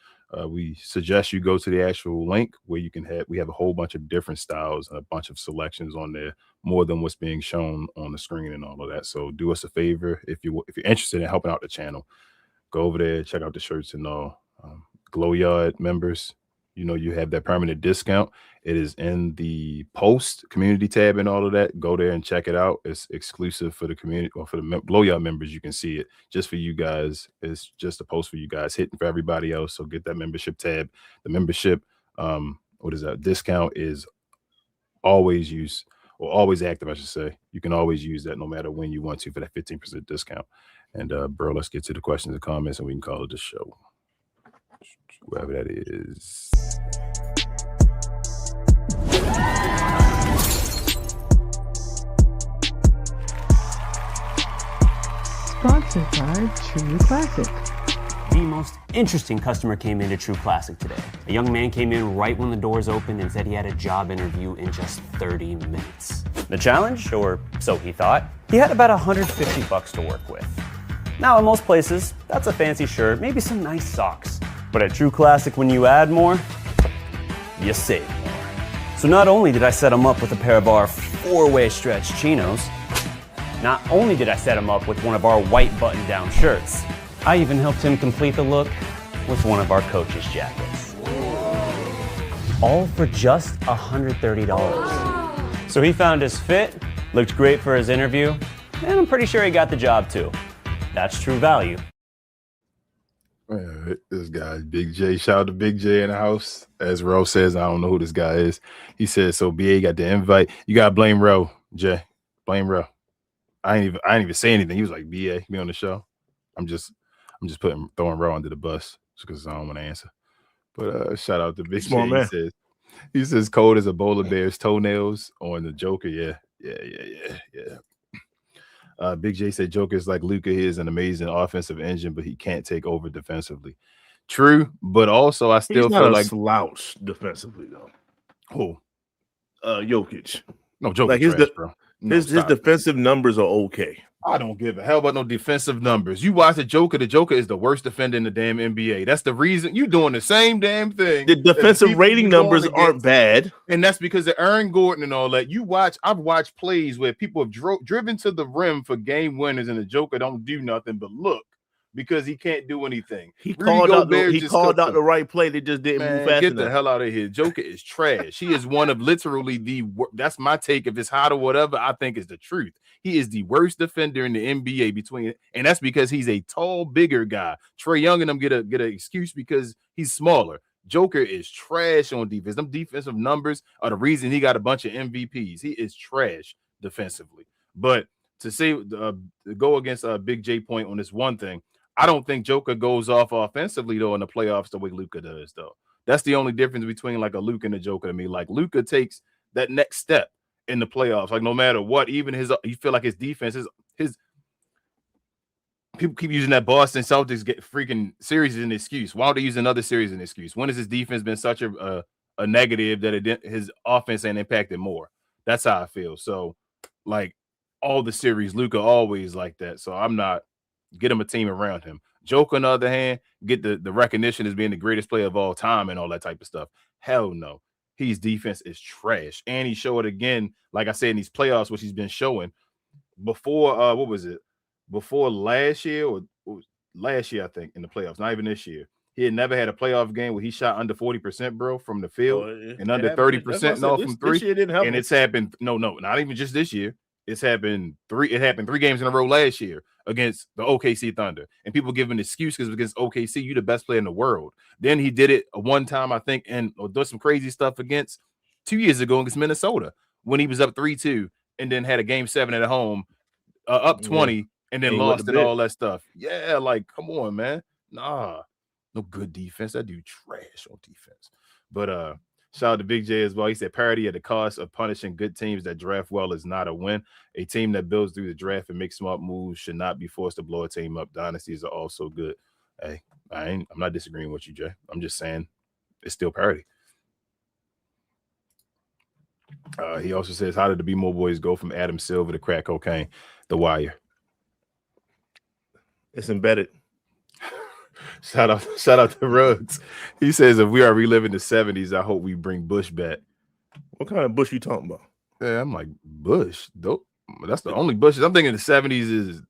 We suggest you go to the actual link where we have a whole bunch of different styles and a bunch of selections on there, more than what's being shown on the screen and all of that. So do us a favor if you're interested in helping out the channel, go over there, check out the shirts and all. GloYard members, you have that permanent discount. It is in the post community tab and all of that. Go there and check it out. It's exclusive for the community, or for the GloYard members. You can see it just for you guys. It's just a post for you guys, hidden for everybody else. So get that membership tab. The membership, discount is always used, or always active, I should say. You can always use that no matter when you want to for that 15% discount. And bro, let's get to the questions and comments and we can call it the show. Whoever that is. Sponsored by True Classic. The most interesting customer came into True Classic today. A young man came in right when the doors opened and said he had a job interview in just 30 minutes. The challenge, or so he thought, he had about $150 to work with. Now, in most places, that's a fancy shirt, maybe some nice socks. But at True Classic, when you add more, you save more. So not only did I set him up with a pair of our 4-way stretch chinos, not only did I set him up with one of our white button-down shirts, I even helped him complete the look with one of our coach's jackets. All for just $130. So he found his fit, looked great for his interview, and I'm pretty sure he got the job too. That's true value. This guy, Big J. Shout out to Big J in the house. As Ro says, I don't know who this guy is. He says, so BA got the invite. You gotta blame Ro, Jay. Blame Ro. I ain't even say anything. He was like, BA, be on the show. I'm just throwing Ro under the bus just because I don't want to answer. But shout out to Big J. Man. He says cold as a bowl of bears toenails on the Joker. Yeah. Big J said Joker is like Luka. He is an amazing offensive engine, but he can't take over defensively. True, but also I still feel like slouch defensively though. Who? Jokic. No, Joker. Like his defensive numbers are okay. I don't give a hell about no defensive numbers. You watch the Joker is the worst defender in the damn NBA. That's the reason you doing the same damn thing. The defensive rating numbers aren't bad. And that's because of Aaron Gordon and all that. I've watched plays where people have driven to the rim for game winners and the Joker don't do nothing but look because he can't do anything. He called out the right play. They just didn't move fast enough. Get the hell out of here. Joker is trash. He is one of literally that's my take. If it's hot or whatever, I think is the truth. He is the worst defender in the NBA and that's because he's a tall, bigger guy. Trae Young and them get an excuse because he's smaller. Joker is trash on defense. Them defensive numbers are the reason he got a bunch of MVPs. He is trash defensively. But to say go against Big J point on this one thing, I don't think Joker goes off offensively though in the playoffs the way Luka does though. That's the only difference between like a Luka and a Joker to me. Like Luka takes that next step in the playoffs. Like no matter what, even you feel like his defense his people keep using that Boston Celtics get freaking series as an excuse. Why don't they use another series as an excuse? When has his defense been such a negative that his offense ain't impacted more? That's how I feel. So like all the series, Luka always like that. So I'm not. Get him a team around him. Joker, on the other hand, get the recognition as being the greatest player of all time and all that type of stuff. Hell no. His defense is trash. And he showed it again, like I said, in these playoffs, which he's been showing before, what was it? Before last year or last year, I think, in the playoffs, not even this year. He had never had a playoff game where he shot under 40%, bro, from the field and under 30% and all from three. This year didn't happen. And it's happened. No, not even just this year. It happened three games in a row last year against the OKC Thunder. And people give him an excuse because against OKC, you're the best player in the world. Then he did it one time, I think, and did some crazy stuff against 2 years ago against Minnesota when he was up 3-2 and then had a game 7 at home, up 20 and then lost and all that stuff. Yeah, like, come on, man. Nah, no good defense. That dude trash on defense. But shout out to Big J as well. He said parity at the cost of punishing good teams that draft well is not a win. A team that builds through the draft and makes smart moves should not be forced to blow a team up. Dynasties are also good. Hey, I'm not disagreeing with you, Jay. I'm just saying it's still parity. He also says, how did the B-More boys go from Adam Silver to crack cocaine? The Wire. It's embedded. Shout out to Ruggs. He says if we are reliving the 70s, I hope we bring Bush back. What kind of Bush you talking about? Yeah, I'm like, Bush, dope. That's the only Bushes. I'm thinking the 70s is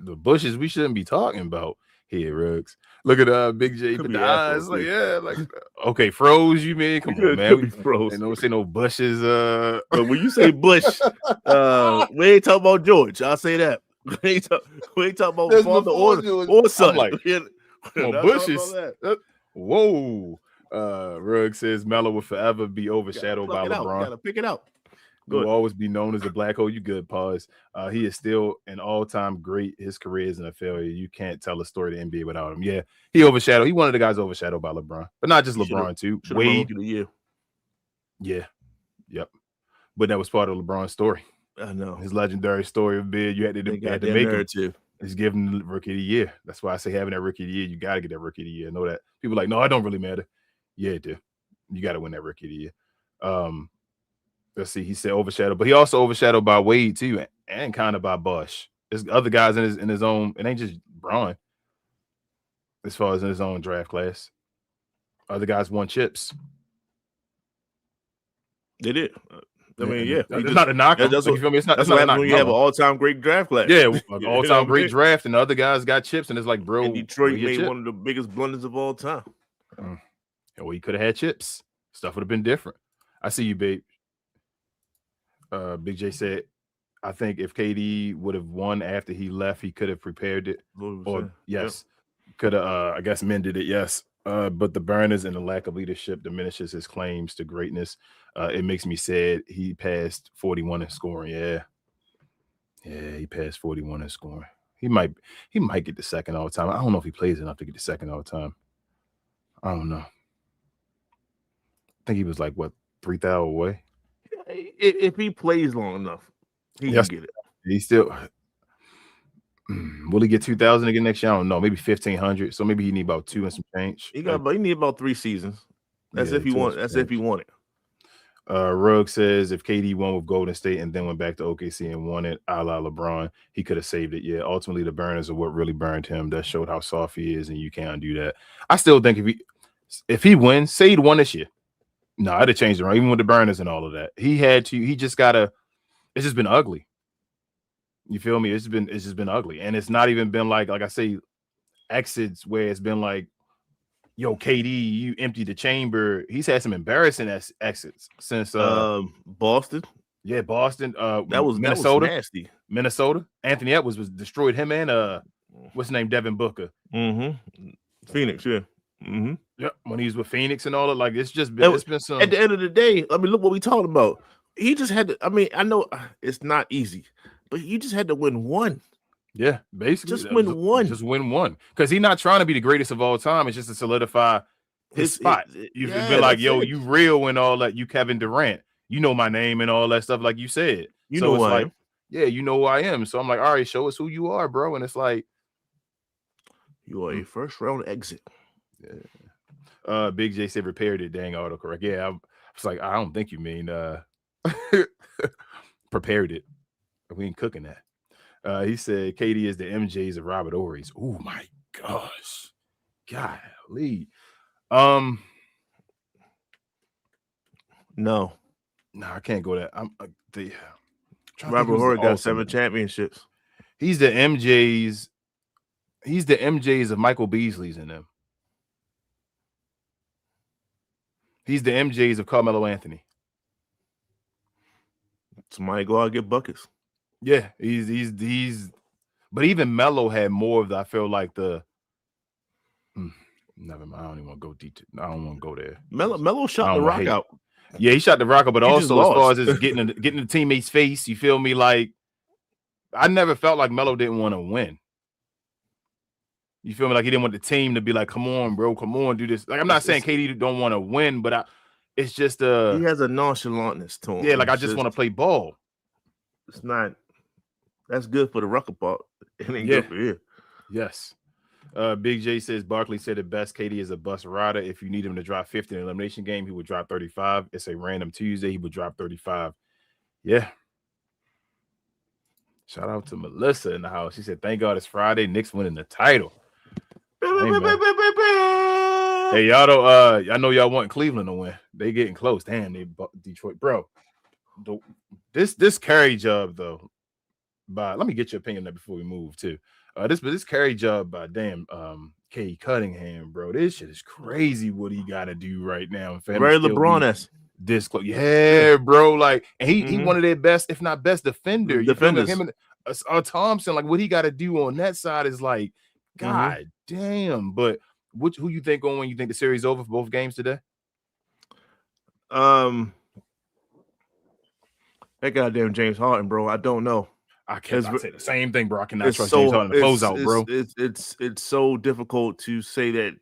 the Bushes we shouldn't be talking about here, Ruggs. Look at Big J with the eyes. Like, yeah, like okay, froze, you mean? Come on, man. We froze. Ain't no say no Bushes. But when you say Bush, we ain't talking about George. I'll say that. We ain't talking about father or son. I'm like, Bushes. Whoa. Ruggs says Melo will forever be overshadowed by LeBron. Gotta pick it out. Will always be known as the black hole. You good, pause. He is still an all-time great. His career isn't a failure. You can't tell a story of the NBA without him. Yeah, he overshadowed. He one of the guys overshadowed by LeBron, but not just LeBron too. Wade. Yeah, yep. But that was part of LeBron's story. I know his legendary story of being. You had to make him. He's giving the rookie of the year. That's why I say having that rookie of the year. You got to get that rookie of the year. I know that people are like, no, it don't really matter. Yeah, it do. You got to win that rookie of the year. Let's see. He said overshadowed, but he also overshadowed by Wade too, and kind of by Bosh. There's other guys in his own. It ain't just Bron. As far as in his own draft class, other guys won chips. They did. I mean, yeah, it's not a knock. That's what you feel me. That's what happens when you have an all-time great draft class. Yeah, all-time great draft, and the other guys got chips, and it's like, bro, and Detroit made one of the biggest blunders of all time. Well, he could have had chips. Stuff would have been different. I see you, babe. Big J said, I think if KD would have won after he left, he could have prepared it. Or yes, could have I guess mended it, yes. But the burners and the lack of leadership diminishes his claims to greatness. It makes me sad. He passed 41 in scoring. Yeah, he passed 41 in scoring. He might get the second all the time. I don't know if he plays enough to get the second all the time. I don't know. I think he was like, what, 3,000 away? If he plays long enough, he can get it. He still will he get 2,000 again next year? I don't know. Maybe 1,500. So maybe he need about 2 and some change. He need about 3 seasons. That's if he want. That's if he wanted. Rugg says if KD won with Golden State and then went back to OKC and won it, a la LeBron, he could have saved it. Yeah, ultimately the burners are what really burned him. That showed how soft he is, and you can't do that. I still think if he wins, say he won this year. No, I'd have changed it around, even with the burners and all of that. He had to. He just gotta. It's just been ugly. You feel me? It's just been ugly, and it's not even been like I say, exits where it's been like, yo, KD, you emptied the chamber. He's had some embarrassing exits since Boston. Yeah, Boston. That was Minnesota. That was nasty. Minnesota. Anthony Edwards was destroyed him and what's his name, Devin Booker. Phoenix, yeah. Yeah, when he was with Phoenix and all that, like it's been some. At the end of the day, I mean, look what we talking about. He just had to. I mean, I know it's not easy, but you just had to win one. Yeah, basically, just win one. Just win one, because he's not trying to be the greatest of all time. It's just to solidify his spot. You've been like, yo, you real and all that. You Kevin Durant, you know my name and all that stuff, like you said. You know who I am. Yeah, you know who I am. So I'm like, all right, show us who you are, bro. And it's like, you are a first round exit. Yeah. Big J said repaired it. Dang, autocorrect. Yeah, I was like, I don't think you mean prepared it. We ain't cooking that. He said KD is the MJs of Robert Ory's. Oh my gosh, golly. No, I can't go that. Robert Horry got 7 championships. He's the MJs. He's the MJs of Michael Beasley's in them. He's the MJs of Carmelo Anthony. Somebody go out and get buckets. Yeah, he's. But even Melo had more of the. I feel like the. Never mind. I don't even want to go deep. I don't want to go there. Melo shot the rock out. Yeah, he shot the rock out, but also as far as just getting in the teammate's face, you feel me? Like, I never felt like Melo didn't want to win. You feel me? Like he didn't want the team to be like, come on, bro, come on, do this. Like, I'm not saying KD don't want to win, but it's just he has a nonchalantness to him. Yeah, like I just want to play ball. It's not. That's good for the rucker part. It ain't good for you. Yes. Big J says Barkley said it best. KD is a bus rider. If you need him to drop 50 in an elimination game, he would drop 35. It's a random Tuesday. He would drop 35. Yeah. Shout out to Melissa in the house. She said, "Thank God it's Friday. Knicks winning the title." Hey, y'all don't. I know y'all want Cleveland to win. They getting close. Damn, they Detroit, bro. This carry job though. Let me get your opinion on that before we move too. This carry job by K Cunningham, bro. This shit is crazy. What he got to do right now? Very LeBron-esque. This close, yeah, bro. Like, and he one of their best, if not best, defenders. Him and Thompson. Like, what he got to do on that side is like, God damn. But who you think on when you think the series over for both games today? That goddamn James Harden, bro. I don't know. I can't say the same thing, bro. I cannot trust James Harden to close out, bro. It's so difficult to say that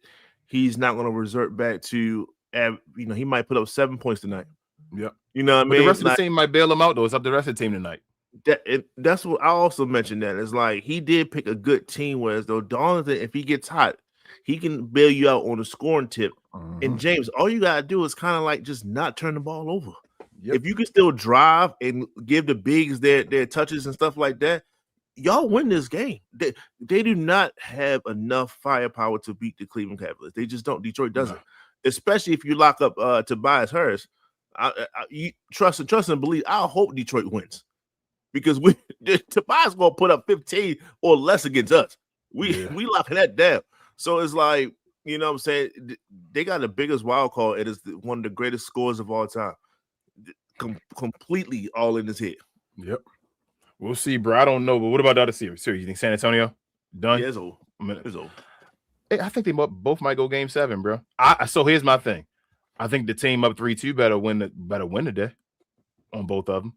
he's not going to resort back to, he might put up 7 points tonight. Yeah. You know what I mean? The rest of the team might bail him out, though. It's up to the rest of the team tonight. That's what I also mentioned. That it's like he did pick a good team, whereas though Darlington, if he gets hot, he can bail you out on the scoring tip. And James, all you gotta do is kind of like just not turn the ball over. Yep. If you can still drive and give the bigs their touches and stuff like that, y'all win this game. They do not have enough firepower to beat the Cleveland Cavaliers. They just don't. Detroit doesn't, especially if you lock up Tobias Harris. You trust and believe. I hope Detroit wins because Tobias gonna put up 15 or less against us. We locking that down. So it's like, you know what I'm saying? They got the biggest wild card. It is one of the greatest scores of all time. Completely all in his head. Yep. We'll see, bro. I don't know, but what about the other series? You think San Antonio done? Yeah, it's over. It's over. Hey, I think they both might go game 7, bro. So here's my thing. I think the team up 3-2 better win today on both of them.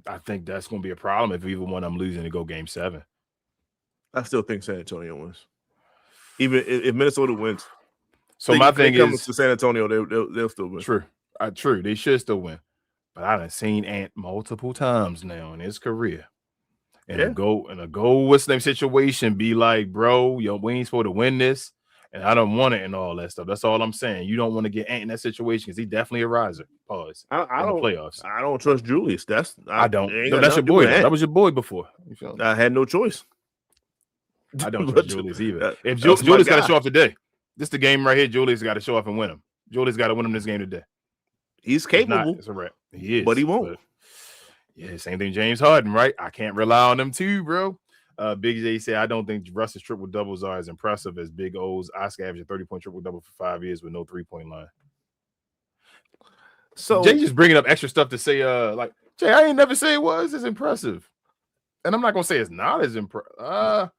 I think that's going to be a problem if either one of them losing to go game 7. I still think San Antonio wins. Even if Minnesota wins. So my thing is to San Antonio, they'll still win. True. They should still win. But I done seen Ant multiple times now in his career. And a goal what's name situation be like, bro, we ain't supposed to win this. And I don't want it and all that stuff. That's all I'm saying. You don't want to get Ant in that situation because he's definitely a riser. Pause. I don't playoffs. I don't trust Julius. I don't. That's your boy. That was your boy before. You feel me? I had no choice. I don't trust Julius either. If Julius got to show off today, this is the game right here. Julius got to show off and win him. Julius got to win him this game today. He's capable. It's a wrap. He is, but he won't. Same thing. James Harden, right? I can't rely on them too, bro. Big J said, I don't think Russ's triple doubles are as impressive as Big O's Oscar averaging 30-point triple double for 5 years with no 3-point line. So Jay just bringing up extra stuff to say, like, Jay, I ain't never say it was as impressive, and I'm not gonna say it's not as impressive.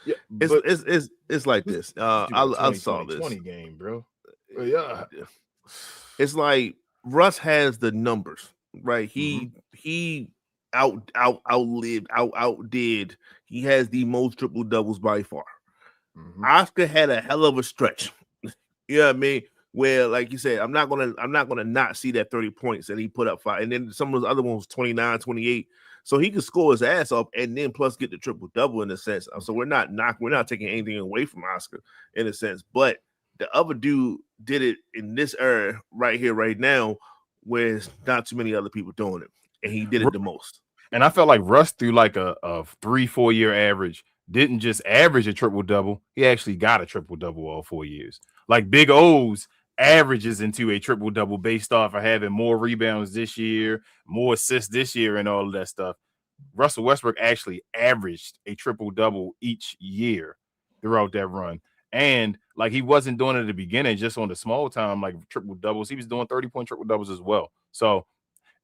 Yeah, it's like this. I saw this 20 game, bro. Yeah, it's like Russ has the numbers, right? He outdid. He has the most triple doubles by far. Oscar had a hell of a stretch. You know what I mean? Where, like you said, I'm not gonna not see that 30 points that he put up 5, and then some of those other ones 29, 28. So he could score his ass off and then plus get the triple double in a sense. So we're not taking anything away from Oscar in a sense, but the other dude did it in this era right here, right now, where it's not too many other people doing it, and he did it the most. And I felt like Russ through like a 3-4 year average didn't just average a triple double; he actually got a triple double all 4 years. Like Big O's averages into a triple double based off of having more rebounds this year, more assists this year, and all of that stuff. Russell Westbrook actually averaged a triple double each year throughout that run. And like he wasn't doing it at the beginning, just on the small time, like triple doubles. He was doing 30-point triple doubles as well. So,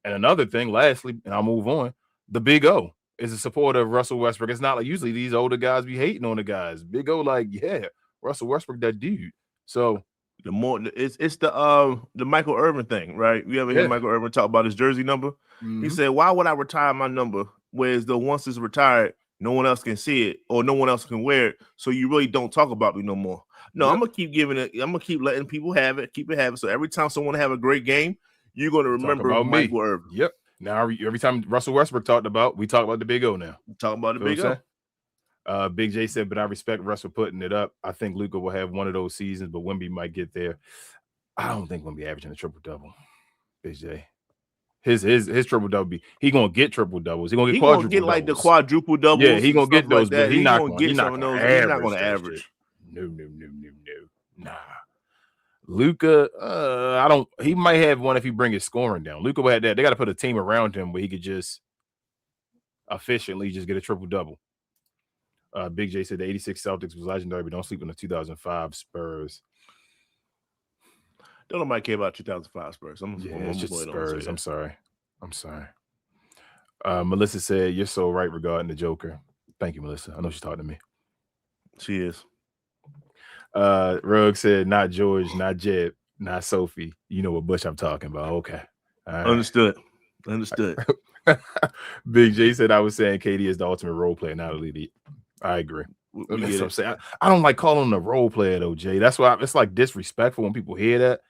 and another thing, lastly, and I'll move on, the Big O is a supporter of Russell Westbrook. It's not like usually these older guys be hating on the guys. Big O, like, yeah, Russell Westbrook, that dude. So the more it's the Michael Irvin thing, right? You ever hear Michael Irvin talk about his jersey number? He said, "Why would I retire my number? Whereas though once it's retired, no one else can see it or no one else can wear it. So you really don't talk about me no more." No, I'm gonna keep giving it. I'm gonna keep letting people have it, keep it having. So every time someone have a great game, you're gonna remember Michael Irvin. Yep. Now every time Russell Westbrook we talk about the Big O now. Talking about the Big O. Big J said, but I respect Russ for putting it up. I think Luka will have one of those seasons, but Wemby might get there. I don't think Wemby averaging a triple double. Big J, His triple double he gonna get triple doubles. He gonna get gonna quadruple get doubles. like the quadruple doubles. Yeah, he gonna get those, but he's not gonna get some of those. He's not gonna that average. shit. No. Nah. Luka, I don't. He might have one if he bring his scoring down. Luka had that. They got to put a team around him where he could just efficiently just get a triple double. Big J said the '86 Celtics was legendary, but don't sleep on the 2005 Spurs. Don't nobody care about 2005 Spurs. It's just Spurs. I'm sorry. Melissa said, "You're so right regarding the Joker." Thank you, Melissa. I know she's talking to me. She is. Rugg said, "Not George, not Jeb, not Sophie. You know what Bush I'm talking about." Okay. All right. Understood. Big J said, "I was saying KD is the ultimate role player, not elite." I agree. That's what I'm saying. I don't like calling him a role player though, Jay. That's why it's like disrespectful when people hear that.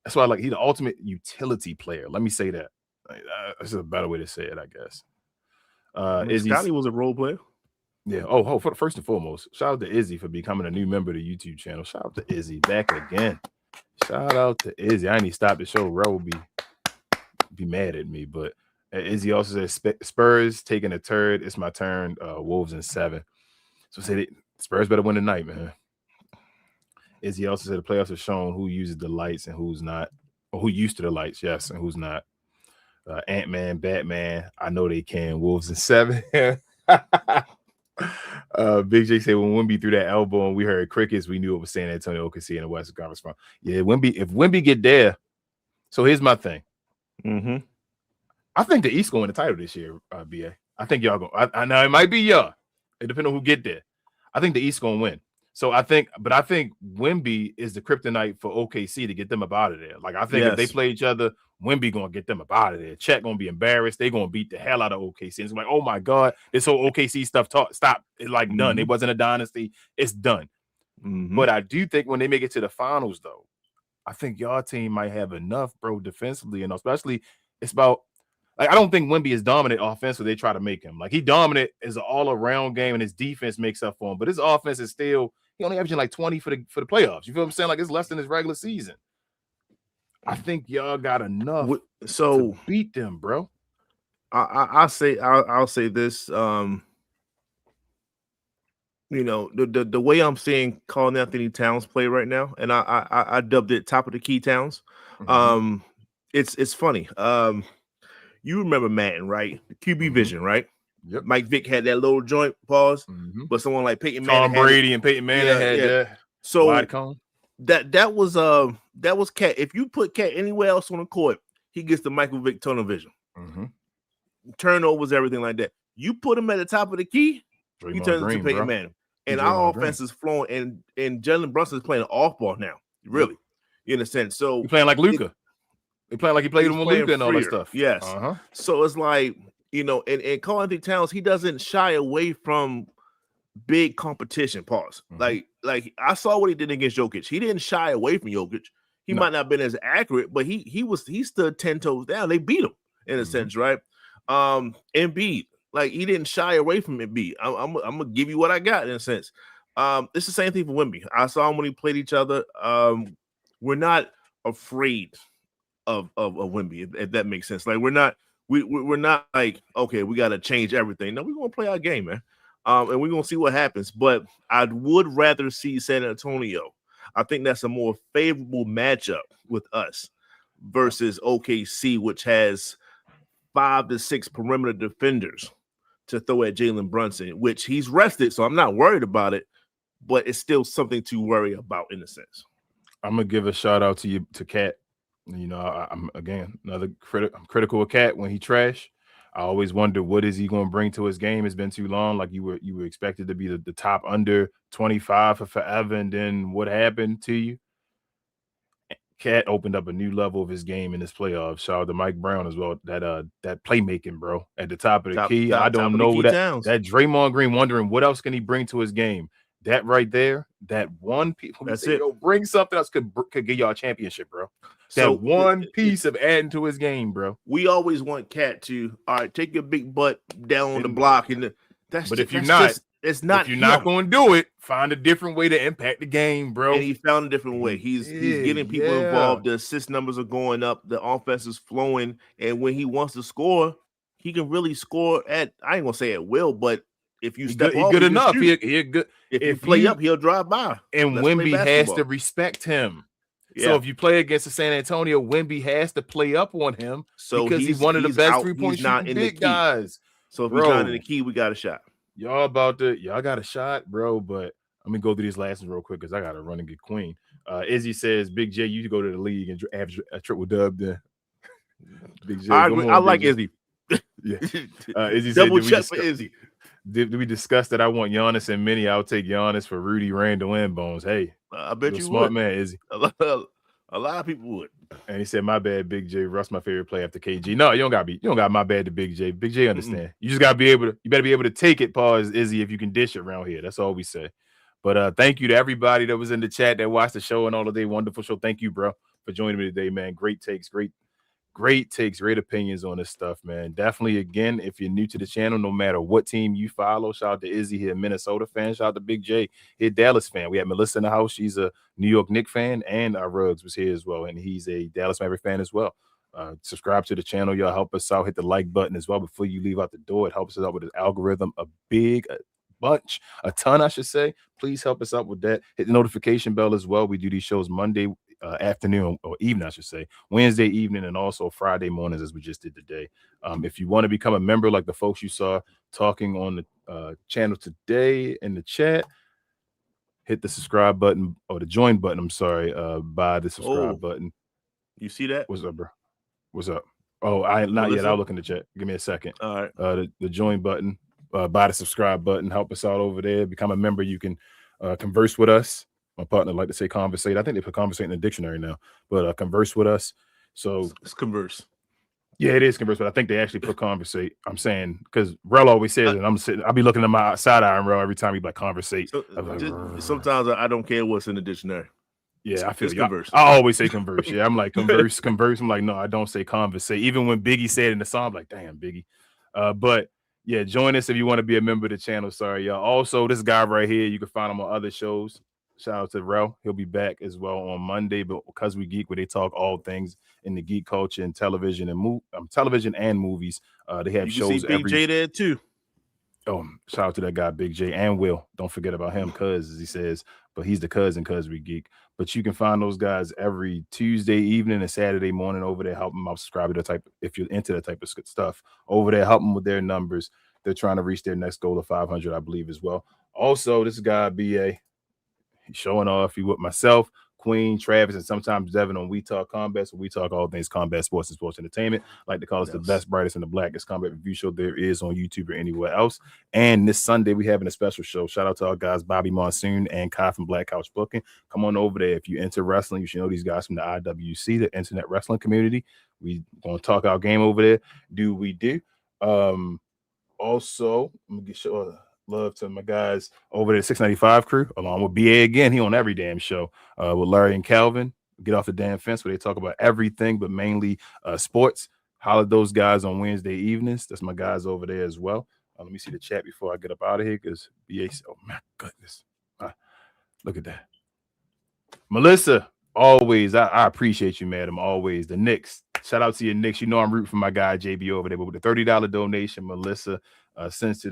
That's why he's the ultimate utility player. Let me say that. That's a better way to say it, I guess. Scotty was a role player. Yeah. First and foremost, shout out to Izzy for becoming a new member of the YouTube channel. Shout out to Izzy back again. Shout out to Izzy. I need to stop the show. Ro will be mad at me, but Izzy also says Spurs taking a turd. It's my turn. Wolves in 7. So say Spurs better win tonight, man. Izzy also said the playoffs have shown who uses the lights and who's not, or who used to the lights, yes, and who's not. Ant-Man, Batman, I know they can. Wolves in 7. Big J said when Wemby threw that elbow and we heard crickets, we knew it was San Antonio OKC in the Western Conference Final. Yeah, if Wemby get there, so here's my thing. Mm-hmm. I think the East going to win the title this year, BA. I think y'all go. I know it might be y'all. It depends on who get there. I think the East going to win. So I think Wemby is the kryptonite for OKC to get them up out of there. Like I think if they play each other, Wemby gonna get them up out of there. Chet gonna be embarrassed. They gonna beat the hell out of OKC. It's like, oh my god, this whole OKC stuff stop. It's like done. It wasn't a dynasty. It's done. But I do think when they make it to the finals, though, I think y'all team might have enough, bro, defensively, and especially it's about. Like, I don't think Wemby is dominant offensively. They try to make him. Like, he dominant is an all-around game, and his defense makes up for him. But his offense is still – he only averaging like 20 for the playoffs. You feel what I'm saying? Like, it's less than his regular season. I think y'all got enough to beat them, bro. I'll say this. The way I'm seeing Karl Anthony Towns play right now, and I dubbed it top of the key Towns. It's funny. You remember Madden, right? The QB vision, right? Yep. Mike Vick had that little joint pause, but someone like Peyton Manning, Tom Brady and Peyton Manning had that. So that was Cat. If you put Cat anywhere else on the court, he gets the Michael Vick tunnel vision, turnovers, everything like that. You put him at the top of the key, he turns into Peyton Manning, and our offense is flowing. And Jalen Brunson is playing off ball now, really, in a sense. So he's playing like Luka. He playing like he played with Luka and all that stuff. Yes. So it's like, and Karl Anthony Towns, he doesn't shy away from big competition. Pause. Like I saw what he did against Jokic. He didn't shy away from Jokic. He might not have been as accurate, but he stood 10 toes down. They beat him in a sense, right? Embiid, like he didn't shy away from Embiid. I'm gonna give you what I got in a sense. It's the same thing for Wemby. I saw him when he played each other. We're not afraid of Wemby, if that makes sense. Like we're not like, okay, we got to change everything. No, we're gonna play our game, man, and we're gonna see what happens. But I would rather see San Antonio. I think that's a more favorable matchup with us versus OKC, which has 5 to 6 perimeter defenders to throw at Jalen Brunson, which he's rested, so I'm not worried about it. But it's still something to worry about in a sense. I'm gonna give a shout out to Cat. I'm again another I'm critical of Cat when he trash. I always wonder what is he going to bring to his game. It's been too long. Like you were expected to be the top under 25 for forever, and then what happened to you? Cat opened up a new level of his game in this playoff. Shout out to Mike Brown as well. That playmaking, bro, at the top of the key. I don't know that Draymond Green wondering what else can he bring to his game. That right there, that one piece. That's it. Bring something else could get y'all a championship, bro. That one piece of adding to his game, bro. We always want Cat to take your big butt down on the block, and but if you're not, It's not. If you're not going to do it, find a different way to impact the game, bro. And he found a different way. He's getting people involved. The assist numbers are going up. The offense is flowing. And when he wants to score, he can really score at, I ain't going to say at will, but if you step off, good enough. He good. If you play up, he'll drive by. And Wemby has to respect him. Yeah. So if you play against the San Antonio, Wemby has to play up on him because he's one of the best 3-point shooting big guys. So if he's not in the key, we got a shot. Y'all got a shot, bro. But let me go through these last ones real quick because I got to run and get Queen. Izzy says, Big J, you go to the league and average a triple dub then. Big J, I like Izzy. Yeah. Izzy double check for Izzy. Did we discuss that I want Giannis and Minnie? I'll take Giannis for Rudy, Randall, and Bones. Hey, I bet you smart would. Man, Izzy. A lot of people would. And he said, "My bad, Big J. Russ, my favorite play after KG." No, you don't got my bad to Big J. Big J understand. You just gotta you better be able to take it, pause, Izzy, if you can dish it around here. That's all we say. But thank you to everybody that was in the chat that watched the show and all of day. Wonderful show. Thank you, bro, for joining me today, man. Great takes, great takes, great opinions on this stuff, man. Definitely, again, if you're new to the channel, no matter what team you follow, shout out to Izzy here, Minnesota fan. Shout out to Big J here, Dallas fan. We had Melissa in the house. She's a New York Knicks fan, and our Ruggs was here as well, and he's a Dallas Maverick fan as well. Subscribe to the channel. Y'all help us out. Hit the like button as well before you leave out the door. It helps us out with the algorithm a ton, I should say. Please help us out with that. Hit the notification bell as well. We do these shows Monday afternoon or evening, I should say, Wednesday evening, and also Friday mornings, as we just did today. If you want to become a member, like the folks you saw talking on the channel today in the chat, hit the subscribe button or the join button. I'm sorry, by the subscribe button. You see that? What's up, bro? What's up? Oh, not yet. I'll look in the chat. Give me a second. All right. The join button, by the subscribe button. Help us out over there. Become a member. You can converse with us. My partner like to say conversate. I think they put conversate in the dictionary now, but converse with us. So it's converse. Yeah, it is converse, but I think they actually put conversate. I'm saying because Rel always says it. I'll be looking at my side eye and Rel every time he like conversate. So, sometimes I don't care what's in the dictionary. Yeah, I feel you. Converse. I always say converse. Yeah, I'm like converse. I'm like, no, I don't say conversate. Even when Biggie said it in the song, I'm like, damn, Biggie. But yeah, join us if you want to be a member of the channel. Sorry, y'all. Also, this guy right here, you can find him on other shows. Shout out to Rel. He'll be back as well on Monday. But because we geek, where they talk all things in the geek culture and television and movies. They have shows. See Big J there too. Oh, shout out to that guy, Big J, and Will. Don't forget about him, cuz as he says, but he's the cousin, cuz we geek. But you can find those guys every Tuesday evening and Saturday morning over there. Help them out, subscribe to the type. If you're into that type of stuff over there, help them with their numbers. They're trying to reach their next goal of 500, I believe, as well. Also, this guy, BA, he's showing off. He with myself, Queen, Travis, and sometimes Devin on We Talk Combat. So we talk all things combat sports and sports entertainment. I like to call us the best, brightest, and the blackest combat review show there is on YouTube or anywhere else. And this Sunday, we're having a special show. Shout out to our guys, Bobby Monsoon and Kai from Black Couch Booking. Come on over there. If you're into wrestling, you should know ththese guys from the IWC, the Internet Wrestling Community. We going to talk our game over there. Do we do? Also, I'm going to get love to my guys over there, 695 crew, along with BA again. He on every damn show with Larry and Calvin. Get off the damn fence, where they talk about everything, but mainly sports. Holler at those guys on Wednesday evenings. That's my guys over there as well. Let me see the chat before I get up out of here, because BA, oh my goodness. Look at that. Melissa, always, I appreciate you, madam, always. The Knicks, shout out to your Knicks. You know I'm rooting for my guy, JB, over there. But with the $30 donation, Melissa sends to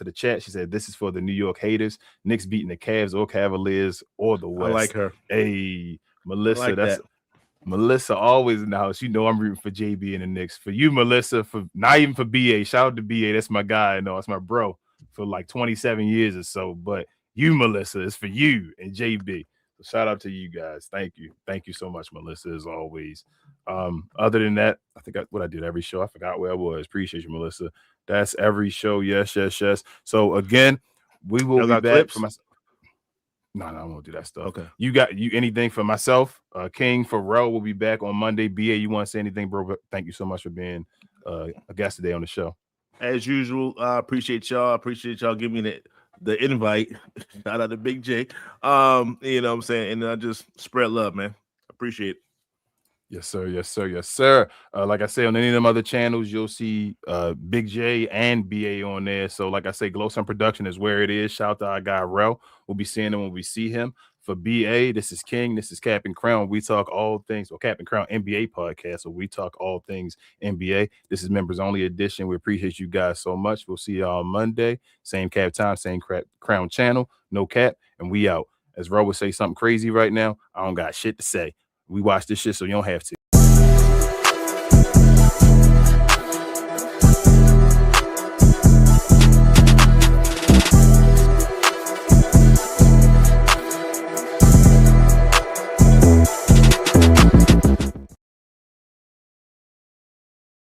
the chat, she said, this is for the New York haters. Knicks beating the Cavs or Cavaliers or the West. I like her. Hey, Melissa, like that's that. Melissa always in the house. You know I'm rooting for JB and the Knicks. For you, Melissa, for not even for BA. Shout out to BA. That's my guy. No, that's my bro for like 27 years or so. But you, Melissa, is for you and JB. So shout out to you guys. Thank you. Thank you so much, Melissa, as always. Other than that, I think what I did every show. I forgot where I was. Appreciate you, Melissa. That's every show. Yes. So again, we will be back for myself. No, I won't do that stuff. Okay. You got anything for myself? King Pharrell will be back on Monday. BA, you want to say anything, bro? Thank you so much for being a guest today on the show. As usual, I appreciate y'all. I appreciate y'all giving me the invite. Shout out to Big J. You know what I'm saying? And I just spread love, man. Appreciate it. Yes, sir. Yes, sir. Yes, sir. Like I say, on any of them other channels, you'll see Big J and BA on there. So, like I say, Glow Sun Production is where it is. Shout out to our guy Rel. We'll be seeing him when we see him. For BA, this is King. This is Cap and Crown. We talk all things. Well, Cap and Crown NBA podcast. So we talk all things NBA. This is members only edition. We appreciate you guys so much. We'll see y'all on Monday. Same Cap time, same Crown channel. No cap, and we out. As Rel would say something crazy right now, I don't got shit to say. We watch this shit, so you don't have to.